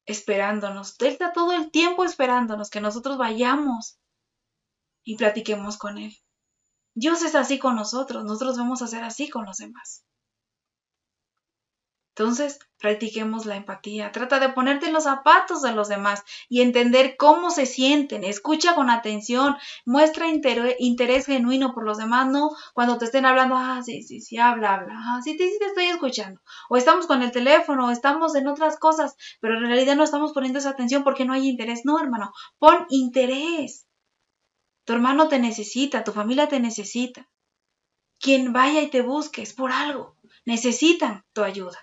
Esperándonos. Él está todo el tiempo esperándonos que nosotros vayamos y platiquemos con Él. Dios es así con nosotros vamos a ser así con los demás. Entonces, practiquemos la empatía. Trata de ponerte en los zapatos de los demás y entender cómo se sienten. Escucha con atención, muestra interés genuino por los demás, no cuando te estén hablando, sí, habla, sí te estoy escuchando. O estamos con el teléfono, o estamos en otras cosas, pero en realidad no estamos poniendo esa atención porque no hay interés. No, hermano, pon interés. Tu hermano te necesita, tu familia te necesita. Quien vaya y te busque es por algo. Necesitan tu ayuda.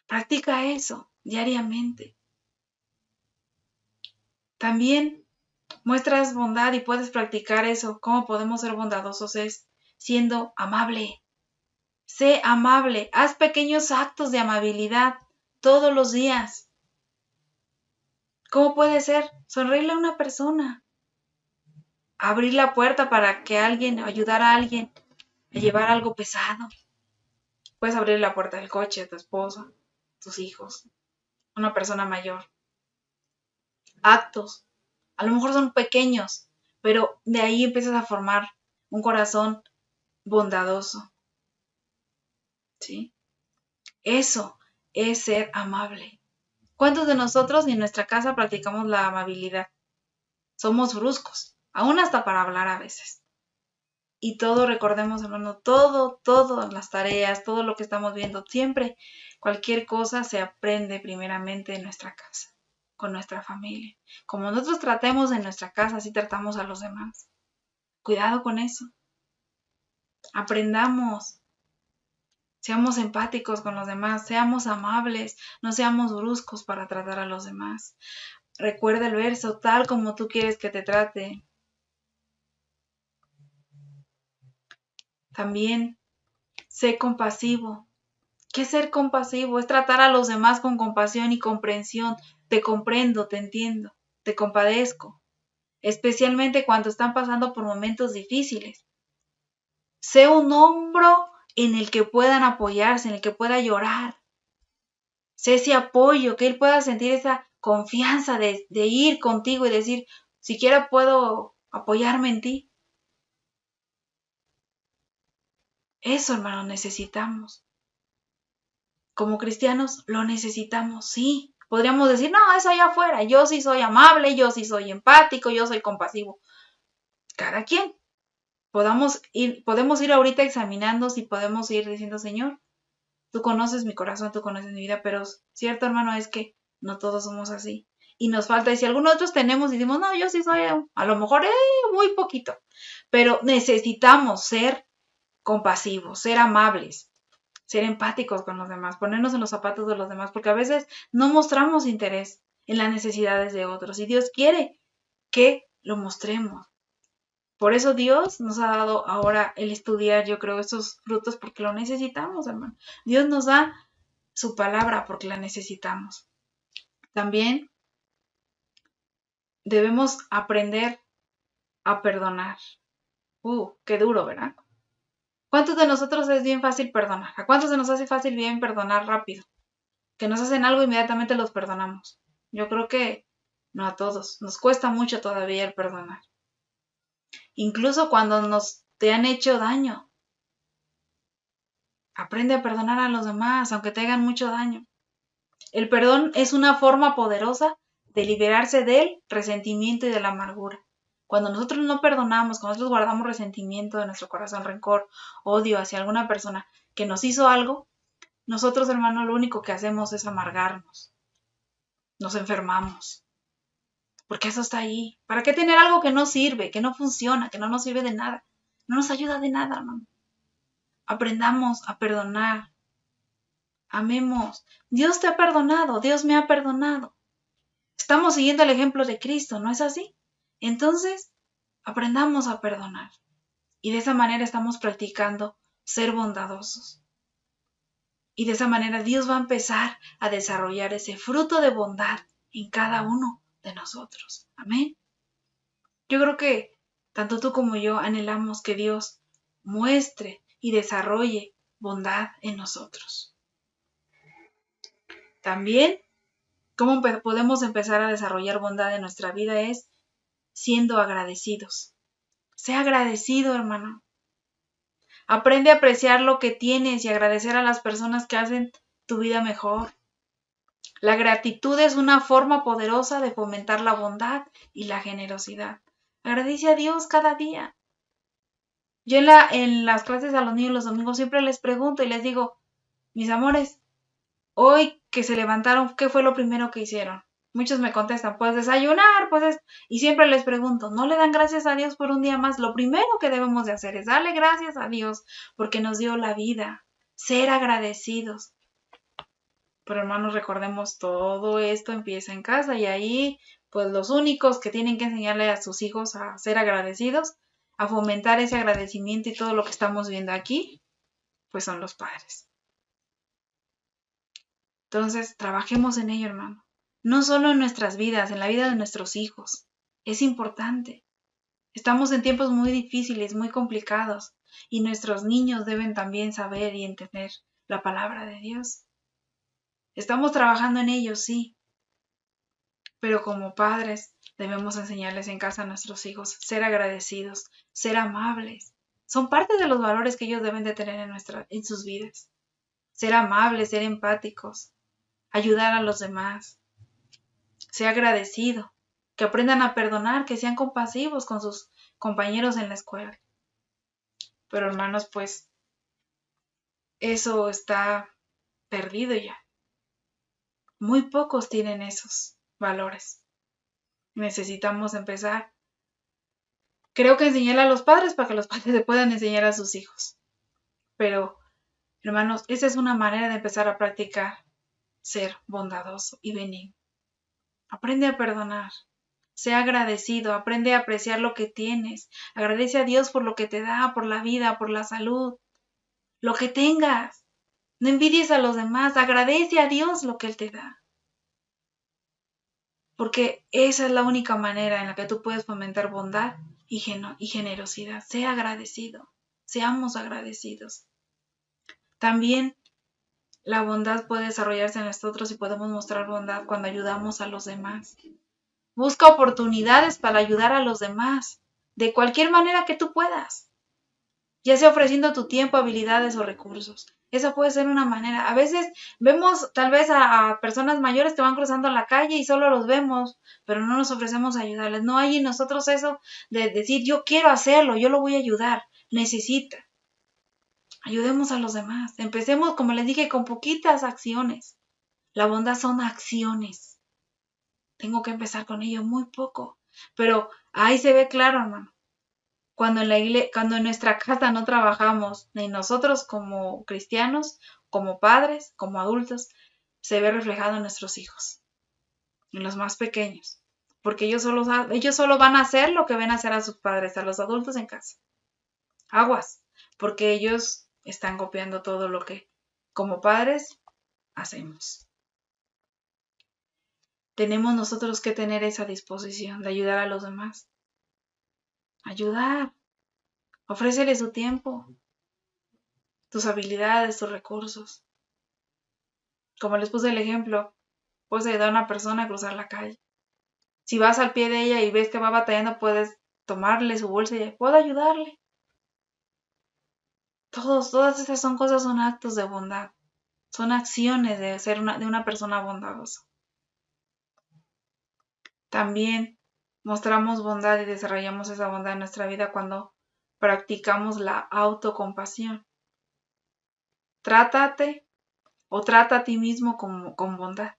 Practica eso diariamente. También muestras bondad y puedes practicar eso. ¿Cómo podemos ser bondadosos? Es siendo amable. Sé amable. Haz pequeños actos de amabilidad todos los días. ¿Cómo puede ser? Sonreírle a una persona. Abrir la puerta para que ayudar a alguien a llevar algo pesado. Puedes abrir la puerta del coche a tu esposa, tus hijos, una persona mayor. Actos. A lo mejor son pequeños, pero de ahí empiezas a formar un corazón bondadoso. ¿Sí? Eso es ser amable. ¿Cuántos de nosotros ni en nuestra casa practicamos la amabilidad? Somos bruscos, aún hasta para hablar a veces. Y todo, recordemos, hermano, todas las tareas, todo lo que estamos viendo, siempre, cualquier cosa se aprende primeramente en nuestra casa, con nuestra familia. Como nosotros tratemos en nuestra casa, así tratamos a los demás. Cuidado con eso. Aprendamos. Seamos empáticos con los demás, seamos amables, no seamos bruscos para tratar a los demás. Recuerda el verso, tal como tú quieres que te trate. También, sé compasivo. ¿Qué es ser compasivo? Es tratar a los demás con compasión y comprensión. Te comprendo, te entiendo, te compadezco, especialmente cuando están pasando por momentos difíciles. Sé un hombro en el que puedan apoyarse, en el que pueda llorar. Sé ese apoyo, que él pueda sentir esa confianza de ir contigo y decir, siquiera puedo apoyarme en ti. Eso, hermano, necesitamos. como cristianos lo necesitamos, sí. Podríamos decir, no, eso allá afuera, yo sí soy amable, yo sí soy empático, yo soy compasivo. Cada quien. Podemos ir ahorita examinando si podemos ir diciendo, Señor, tú conoces mi corazón, tú conoces mi vida, pero cierto, hermano, es que no todos somos así. Y nos falta, y si algunos otros tenemos y decimos, no, yo sí soy, a lo mejor muy poquito, pero necesitamos ser compasivos, ser amables, ser empáticos con los demás, ponernos en los zapatos de los demás, porque a veces no mostramos interés en las necesidades de otros y Dios quiere que lo mostremos. Por eso Dios nos ha dado ahora el estudiar, yo creo, estos frutos porque lo necesitamos, hermano. Dios nos da su palabra porque la necesitamos. También debemos aprender a perdonar. Qué duro, ¿verdad? ¿Cuántos de nosotros es bien fácil perdonar? ¿A cuántos se nos hace fácil bien perdonar rápido? Que nos hacen algo, inmediatamente los perdonamos. Yo creo que no a todos. Nos cuesta mucho todavía el perdonar. Incluso cuando te han hecho daño. Aprende a perdonar a los demás, aunque te hagan mucho daño. El perdón es una forma poderosa de liberarse del resentimiento y de la amargura. Cuando nosotros no perdonamos, cuando nosotros guardamos resentimiento de nuestro corazón, rencor, odio hacia alguna persona que nos hizo algo, nosotros, hermanos, lo único que hacemos es amargarnos. Nos enfermamos. Porque eso está ahí. ¿Para qué tener algo que no sirve, que no funciona, que no nos sirve de nada? No nos ayuda de nada, hermano. Aprendamos a perdonar. Amemos. Dios te ha perdonado, Dios me ha perdonado. Estamos siguiendo el ejemplo de Cristo, ¿no es así? Entonces, aprendamos a perdonar. Y de esa manera estamos practicando ser bondadosos. Y de esa manera Dios va a empezar a desarrollar ese fruto de bondad en cada uno de nosotros. Amén. Yo creo que tanto tú como yo anhelamos que Dios muestre y desarrolle bondad en nosotros. También, ¿cómo podemos empezar a desarrollar bondad en nuestra vida? Es siendo agradecidos. Sé agradecido, hermano. Aprende a apreciar lo que tienes y agradecer a las personas que hacen tu vida mejor. La gratitud es una forma poderosa de fomentar la bondad y la generosidad. Agradece a Dios cada día. Yo en las clases a los niños los domingos siempre les pregunto y les digo, mis amores, hoy que se levantaron, ¿qué fue lo primero que hicieron? Muchos me contestan, pues desayunar, y siempre les pregunto, ¿no le dan gracias a Dios por un día más? Lo primero que debemos de hacer es darle gracias a Dios porque nos dio la vida, ser agradecidos. Pero hermanos, recordemos, todo esto empieza en casa y ahí, pues los únicos que tienen que enseñarle a sus hijos a ser agradecidos, a fomentar ese agradecimiento y todo lo que estamos viendo aquí, pues son los padres. Entonces, trabajemos en ello, hermano. No solo en nuestras vidas, en la vida de nuestros hijos. Es importante. Estamos en tiempos muy difíciles, muy complicados, y nuestros niños deben también saber y entender la palabra de Dios. Estamos trabajando en ello, sí, pero como padres debemos enseñarles en casa a nuestros hijos ser agradecidos, ser amables. Son parte de los valores que ellos deben de tener en sus vidas. Ser amables, ser empáticos, ayudar a los demás, ser agradecido, que aprendan a perdonar, que sean compasivos con sus compañeros en la escuela. Pero hermanos, pues eso está perdido ya. Muy pocos tienen esos valores. Necesitamos empezar, creo que enseñarle a los padres para que los padres le puedan enseñar a sus hijos. Pero, hermanos, esa es una manera de empezar a practicar ser bondadoso y benigno. Aprende a perdonar. Sé agradecido, aprende a apreciar lo que tienes. Agradece a Dios por lo que te da, por la vida, por la salud. Lo que tengas. No envidies a los demás, agradece a Dios lo que Él te da. Porque esa es la única manera en la que tú puedes fomentar bondad y generosidad. Sé agradecido, seamos agradecidos. También la bondad puede desarrollarse en nosotros y podemos mostrar bondad cuando ayudamos a los demás. Busca oportunidades para ayudar a los demás, de cualquier manera que tú puedas. ya sea ofreciendo tu tiempo, habilidades o recursos. Esa puede ser una manera. A veces vemos tal vez a personas mayores que van cruzando la calle y solo los vemos, pero no nos ofrecemos a ayudarles. No hay en nosotros eso de decir, yo quiero hacerlo, yo lo voy a ayudar. Necesita. Ayudemos a los demás. Empecemos, como les dije, con poquitas acciones. La bondad son acciones. Tengo que empezar con ello muy poco. Pero ahí se ve claro, hermano. Cuando en nuestra casa no trabajamos, ni nosotros como cristianos, como padres, como adultos, se ve reflejado en nuestros hijos, en los más pequeños. Porque ellos solo van a hacer lo que ven hacer a sus padres, a los adultos en casa. Aguas, porque ellos están copiando todo lo que como padres hacemos. Tenemos nosotros que tener esa disposición de ayudar a los demás. Ayudar. Ofrécele su tiempo, tus habilidades, tus recursos. Como les puse el ejemplo, puedes ayudar a una persona a cruzar la calle. Si vas al pie de ella y ves que va batallando, puedes tomarle su bolsa y puedo ayudarle. Todas esas son cosas, son actos de bondad. Son acciones de ser de una persona bondadosa. También mostramos bondad y desarrollamos esa bondad en nuestra vida cuando practicamos la autocompasión. Trátate o trata a ti mismo con bondad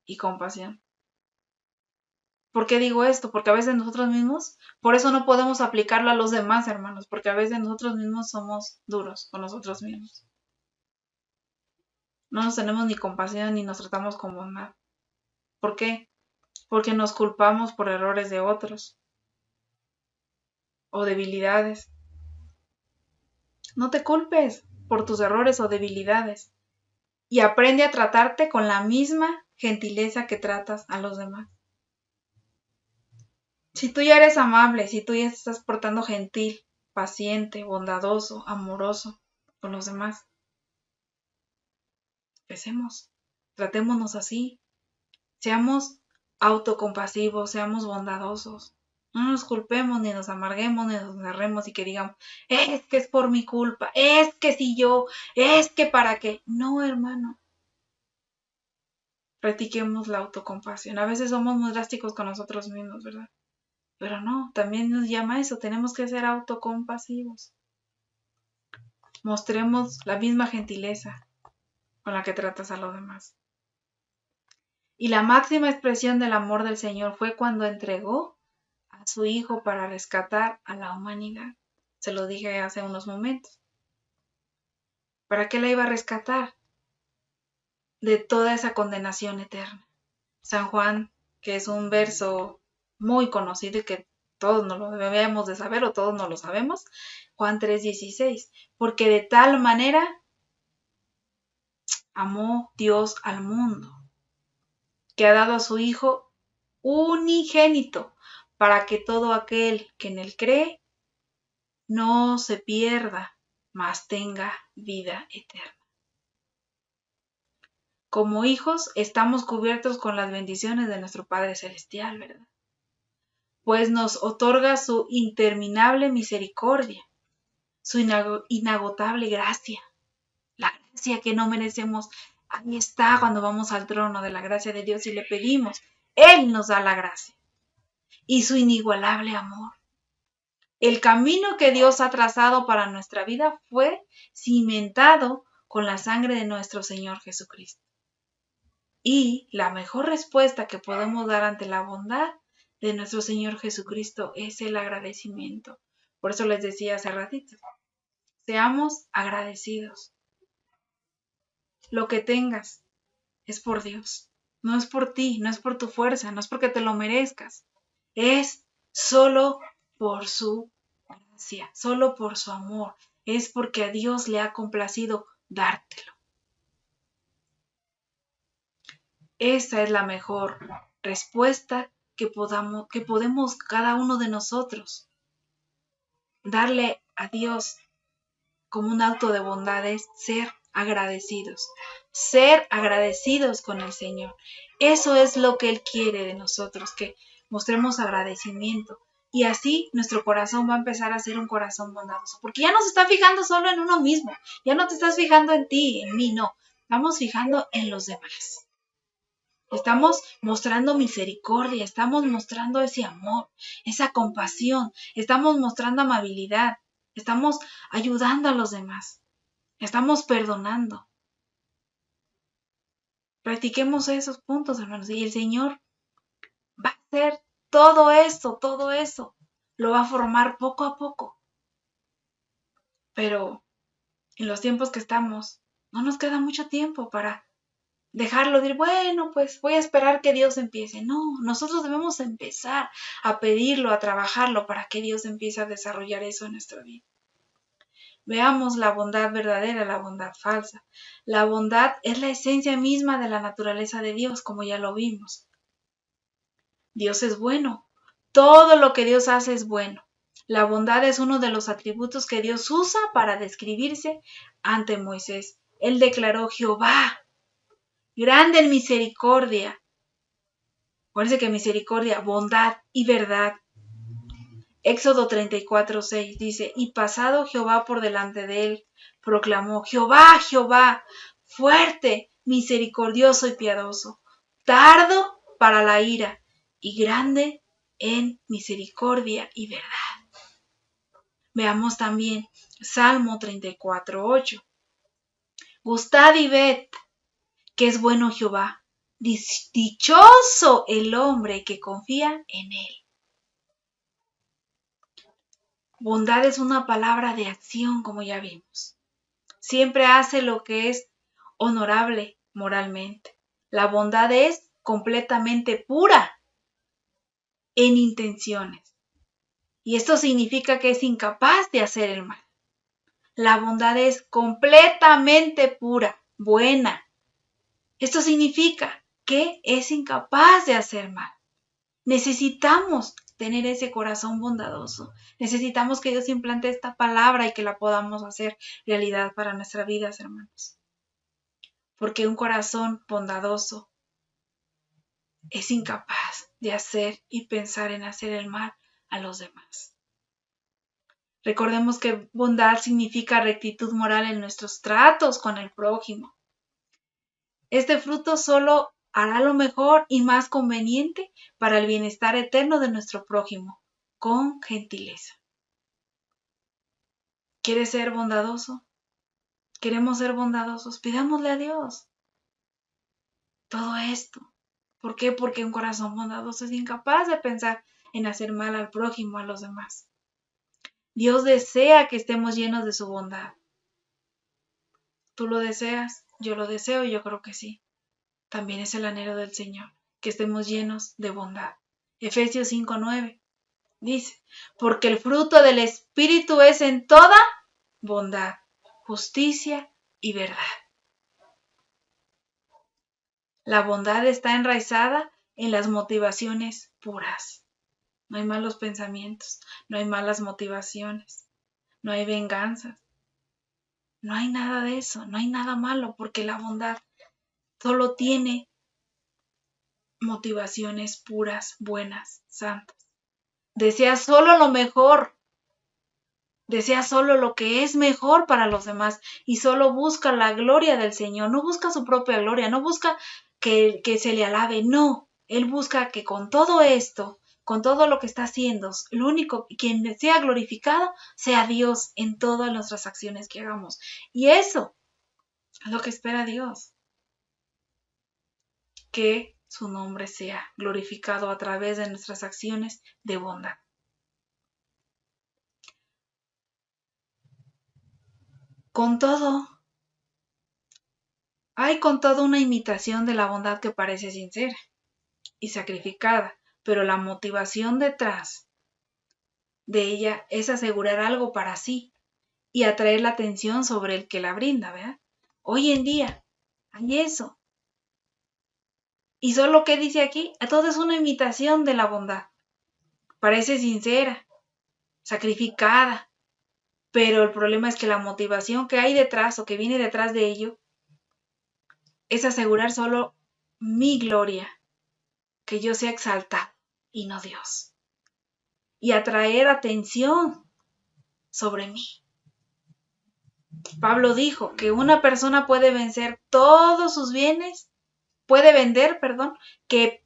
y compasión. ¿Por qué digo esto? Porque a veces nosotros mismos, por eso no podemos aplicarlo a los demás, hermanos, porque a veces nosotros mismos somos duros con nosotros mismos. No nos tenemos ni compasión ni nos tratamos con bondad. ¿Por qué? Porque nos culpamos por errores de otros o debilidades. No te culpes por tus errores o debilidades y aprende a tratarte con la misma gentileza que tratas a los demás. Si tú ya eres amable, si tú ya estás portando gentil, paciente, bondadoso, amoroso con los demás, empecemos, tratémonos así, seamos autocompasivos, seamos bondadosos. No nos culpemos, ni nos amarguemos, ni nos cerremos y que digamos, es que es por mi culpa, es que si yo, es que para qué. No, hermano. Practiquemos la autocompasión. A veces somos muy drásticos con nosotros mismos, ¿verdad? Pero no, también nos llama eso, tenemos que ser autocompasivos. Mostremos la misma gentileza con la que tratas a los demás. Y la máxima expresión del amor del Señor fue cuando entregó a su Hijo para rescatar a la humanidad. Se lo dije hace unos momentos. ¿Para qué la iba a rescatar? De toda esa condenación eterna. San Juan, que es un verso muy conocido y que todos nos lo debemos de saber o todos nos lo sabemos, Juan 3:16, porque de tal manera amó Dios al mundo, que ha dado a su Hijo unigénito, para que todo aquel que en él cree no se pierda, mas tenga vida eterna. Como hijos estamos cubiertos con las bendiciones de nuestro Padre Celestial, ¿verdad? Pues nos otorga su interminable misericordia, su inagotable gracia, la gracia que no merecemos. Ahí está cuando vamos al trono de la gracia de Dios y le pedimos. Él nos da la gracia. Y su inigualable amor. El camino que Dios ha trazado para nuestra vida fue cimentado con la sangre de nuestro Señor Jesucristo. Y la mejor respuesta que podemos dar ante la bondad de nuestro Señor Jesucristo es el agradecimiento. Por eso les decía hace ratito, seamos agradecidos. Lo que tengas es por Dios, no es por ti, no es por tu fuerza, no es porque te lo merezcas, es solo por su gracia, solo por su amor, es porque a Dios le ha complacido dártelo. Esa es la mejor respuesta que podemos cada uno de nosotros darle a Dios como un acto de bondad, es ser agradecidos con el Señor. Eso es lo que Él quiere de nosotros, que mostremos agradecimiento, Y así nuestro corazón va a empezar a ser un corazón bondadoso, porque ya no se está fijando solo en uno mismo, ya no te estás fijando en ti, en mí, no, estamos fijando en los demás. Estamos mostrando misericordia, estamos mostrando ese amor, esa compasión, estamos mostrando amabilidad, estamos ayudando a los demás, estamos perdonando. Practiquemos esos puntos, hermanos, y el Señor va a hacer todo eso, lo va a formar poco a poco. Pero en los tiempos que estamos, no nos queda mucho tiempo para dejarlo de ir, bueno, pues voy a esperar que Dios empiece. No, nosotros debemos empezar a pedirlo, a trabajarlo para que Dios empiece a desarrollar eso en nuestra vida. Veamos la bondad verdadera, la bondad falsa. La bondad es la esencia misma de la naturaleza de Dios, como ya lo vimos. Dios es bueno. Todo lo que Dios hace es bueno. La bondad es uno de los atributos que Dios usa para describirse ante Moisés. Él declaró: Jehová, grande en misericordia. Parece que misericordia, bondad y verdad. Éxodo 34:6 dice: y pasado Jehová por delante de él, proclamó: Jehová, Jehová, fuerte, misericordioso y piadoso, tardo para la ira y grande en misericordia y verdad. Veamos también Salmo 34:8. Gustad y ved que es bueno Jehová, dichoso el hombre que confía en él. Bondad es una palabra de acción, como ya vimos. Siempre hace lo que es honorable moralmente. La bondad es completamente pura en intenciones. Y esto significa que es incapaz de hacer el mal. La bondad es completamente pura, buena. Esto significa que es incapaz de hacer mal. Necesitamos tener ese corazón bondadoso. Necesitamos que Dios implante esta palabra y que la podamos hacer realidad para nuestras vidas, hermanos. Porque un corazón bondadoso es incapaz de hacer y pensar en hacer el mal a los demás. Recordemos que bondad significa rectitud moral en nuestros tratos con el prójimo. Este fruto solo hará lo mejor y más conveniente para el bienestar eterno de nuestro prójimo, con gentileza. ¿Quieres ser bondadoso? ¿Queremos ser bondadosos? Pidámosle a Dios todo esto. ¿Por qué? Porque un corazón bondadoso es incapaz de pensar en hacer mal al prójimo, a los demás. Dios desea que estemos llenos de su bondad. ¿Tú lo deseas? Yo lo deseo y yo creo que sí. También es el anhelo del Señor, que estemos llenos de bondad. Efesios 5:9 dice: porque el fruto del Espíritu es en toda bondad, justicia y verdad. La bondad está enraizada en las motivaciones puras. No hay malos pensamientos, no hay malas motivaciones, no hay venganzas, no hay nada de eso, no hay nada malo, porque la bondad solo tiene motivaciones puras, buenas, santas. Desea solo lo mejor, desea solo lo que es mejor para los demás y solo busca la gloria del Señor, no busca su propia gloria, no busca que se le alabe, no, Él busca que con todo esto, con todo lo que está haciendo, lo único, quien sea glorificado, sea Dios en todas nuestras acciones que hagamos. Y eso es lo que espera Dios, que su nombre sea glorificado a través de nuestras acciones de bondad. Hay con todo una imitación de la bondad que parece sincera y sacrificada, pero la motivación detrás de ella es asegurar algo para sí y atraer la atención sobre el que la brinda, ¿verdad? Hoy en día hay eso. Y solo que dice aquí, todo es una imitación de la bondad. Parece sincera, sacrificada, pero el problema es que la motivación que hay detrás o que viene detrás de ello es asegurar solo mi gloria, que yo sea exaltado y no Dios. y atraer atención sobre mí. Pablo dijo que una persona puede vender todos sus bienes, que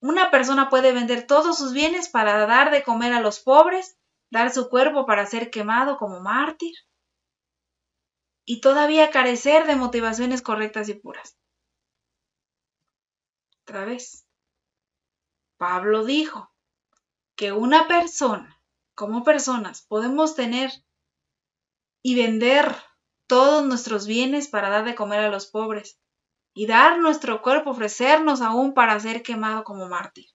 una persona puede vender todos sus bienes para dar de comer a los pobres, dar su cuerpo para ser quemado como mártir y todavía carecer de motivaciones correctas y puras. Otra vez, Pablo dijo que una persona, como personas, podemos tener y vender todos nuestros bienes para dar de comer a los pobres y dar nuestro cuerpo, ofrecernos aún para ser quemado como mártir.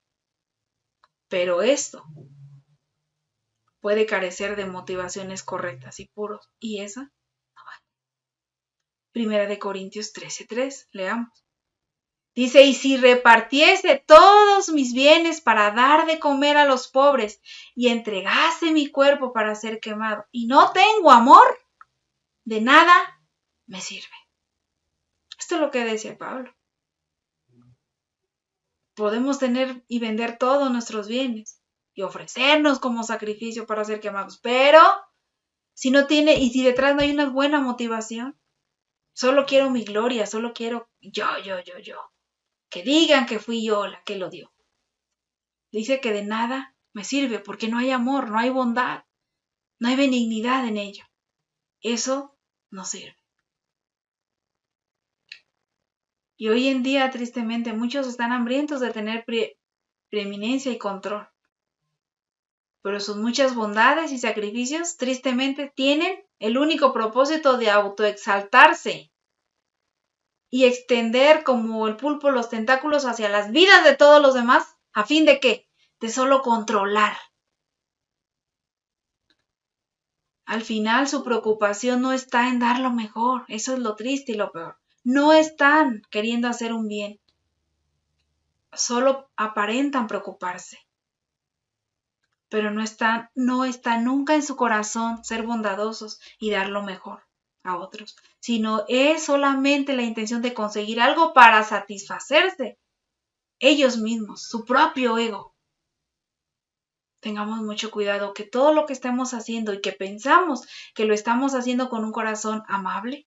Pero esto puede carecer de motivaciones correctas y puros, y esa no vale. Primera de Corintios 13:3, leamos. Dice, y si repartiese todos mis bienes para dar de comer a los pobres y entregase mi cuerpo para ser quemado y no tengo amor, de nada me sirve. Esto es lo que decía Pablo. Podemos tener y vender todos nuestros bienes y ofrecernos como sacrificio para ser quemados, pero si no tiene y si detrás no hay una buena motivación, solo quiero mi gloria, solo quiero yo. Que digan que fui yo la que lo dio. Dice que de nada me sirve porque no hay amor, no hay bondad, no hay benignidad en ello. Eso no sirve. Y hoy en día, tristemente, muchos están hambrientos de tener preeminencia y control. Pero sus muchas bondades y sacrificios, tristemente, tienen el único propósito de autoexaltarse y extender como el pulpo los tentáculos hacia las vidas de todos los demás, ¿a fin de qué? De solo controlar. Al final su preocupación no está en dar lo mejor, eso es lo triste y lo peor. No están queriendo hacer un bien, solo aparentan preocuparse, pero no está nunca en su corazón ser bondadosos y dar lo mejor a otros, sino es solamente la intención de conseguir algo para satisfacerse ellos mismos, su propio ego. Tengamos mucho cuidado que todo lo que estemos haciendo y que pensamos que lo estamos haciendo con un corazón amable,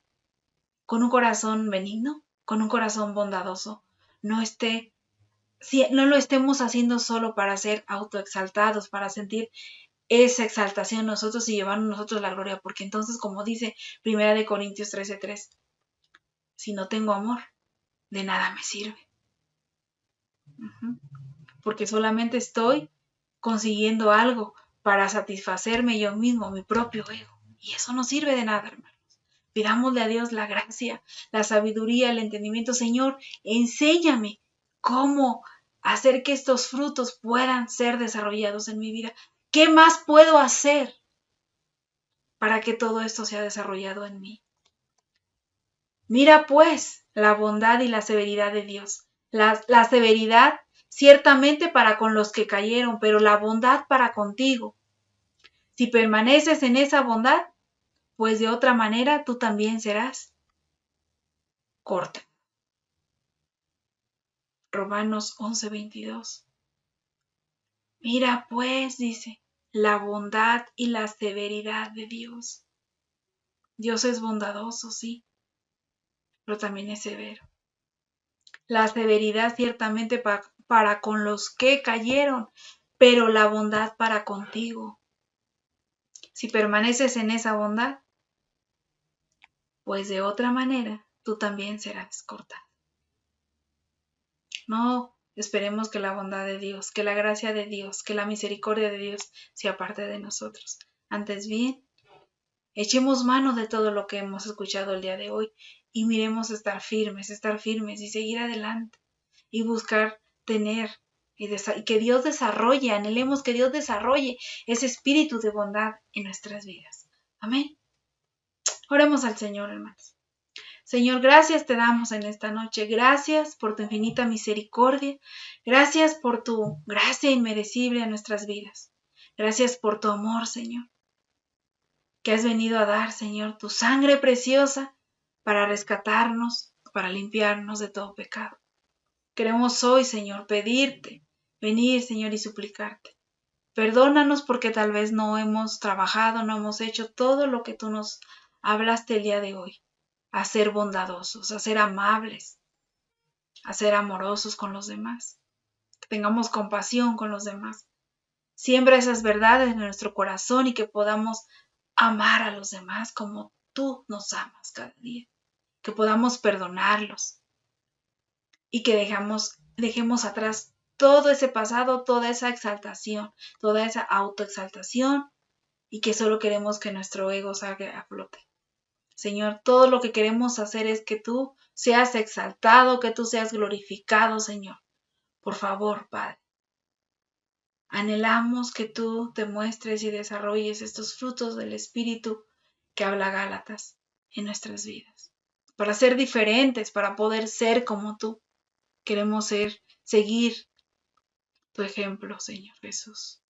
con un corazón benigno, con un corazón bondadoso, no lo estemos haciendo solo para ser autoexaltados, para sentir esa exaltación nosotros y llevarnos nosotros la gloria, porque entonces, como dice 1 Corintios 13:3, si no tengo amor, de nada me sirve. Porque solamente estoy consiguiendo algo para satisfacerme yo mismo, mi propio ego. Y eso no sirve de nada, hermanos. Pidámosle a Dios la gracia, la sabiduría, el entendimiento. Señor, enséñame cómo hacer que estos frutos puedan ser desarrollados en mi vida. ¿Qué más puedo hacer para que todo esto sea desarrollado en mí? Mira pues la bondad y la severidad de Dios. La severidad ciertamente para con los que cayeron, pero la bondad para contigo. Si permaneces en esa bondad, pues de otra manera tú también serás cortado. Romanos 11:22. Mira pues, dice, la bondad y la severidad de Dios. Dios es bondadoso, sí, pero también es severo. La severidad ciertamente para con los que cayeron, pero la bondad para contigo. Si permaneces en esa bondad, pues de otra manera tú también serás cortado. No esperemos que la bondad de Dios, que la gracia de Dios, que la misericordia de Dios sea parte de nosotros. Antes bien, echemos mano de todo lo que hemos escuchado el día de hoy y miremos estar firmes y seguir adelante y buscar tener y que Dios desarrolle, anhelemos que Dios desarrolle ese espíritu de bondad en nuestras vidas. Amén. Oremos al Señor, hermanos. Señor, gracias te damos en esta noche. Gracias por tu infinita misericordia. Gracias por tu gracia inmerecible en nuestras vidas. Gracias por tu amor, Señor, que has venido a dar, Señor, tu sangre preciosa para rescatarnos, para limpiarnos de todo pecado. Queremos hoy, Señor, pedirte, venir, Señor, y suplicarte Perdónanos porque tal vez no hemos trabajado, no hemos hecho todo lo que tú nos hablaste el día de hoy. A ser bondadosos, a ser amables, a ser amorosos con los demás. Que tengamos compasión con los demás. Siembra esas verdades en nuestro corazón y que podamos amar a los demás como tú nos amas cada día. Que podamos perdonarlos y que dejemos atrás todo ese pasado, toda esa exaltación, toda esa autoexaltación y que solo queremos que nuestro ego salga a flote. Señor, todo lo que queremos hacer es que tú seas exaltado, que tú seas glorificado, Señor. Por favor, Padre. Anhelamos que tú te muestres y desarrolles estos frutos del Espíritu que habla Gálatas en nuestras vidas. Para ser diferentes, para poder ser como tú. Queremos seguir tu ejemplo, Señor Jesús.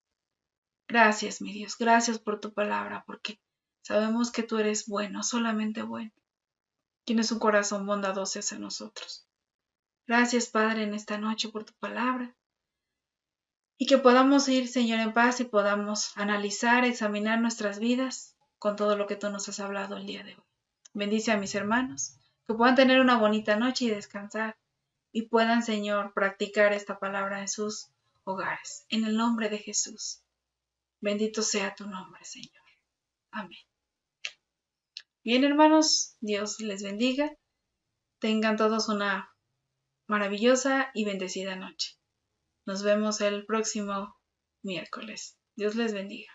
Gracias, mi Dios, gracias por tu palabra, porque sabemos que tú eres bueno, solamente bueno. Tienes un corazón bondadoso hacia nosotros. Gracias, Padre, en esta noche por tu palabra. Y que podamos ir, Señor, en paz y podamos analizar, examinar nuestras vidas con todo lo que tú nos has hablado el día de hoy. Bendice a mis hermanos, que puedan tener una bonita noche y descansar, y puedan, Señor, practicar esta palabra en sus hogares. En el nombre de Jesús. Bendito sea tu nombre, Señor. Amén. Bien, hermanos, Dios les bendiga. Tengan todos una maravillosa y bendecida noche. Nos vemos el próximo miércoles. Dios les bendiga.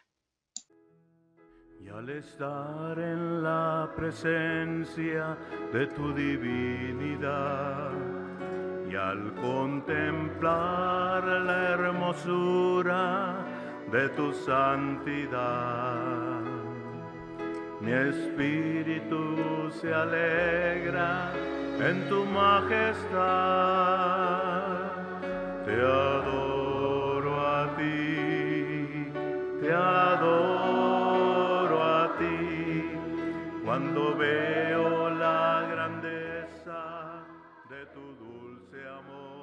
Y al estar en la presencia de tu divinidad y al contemplar la hermosura de tu santidad, mi espíritu se alegra en tu majestad. Te adoro a ti, te adoro a ti, cuando veo la grandeza de tu dulce amor.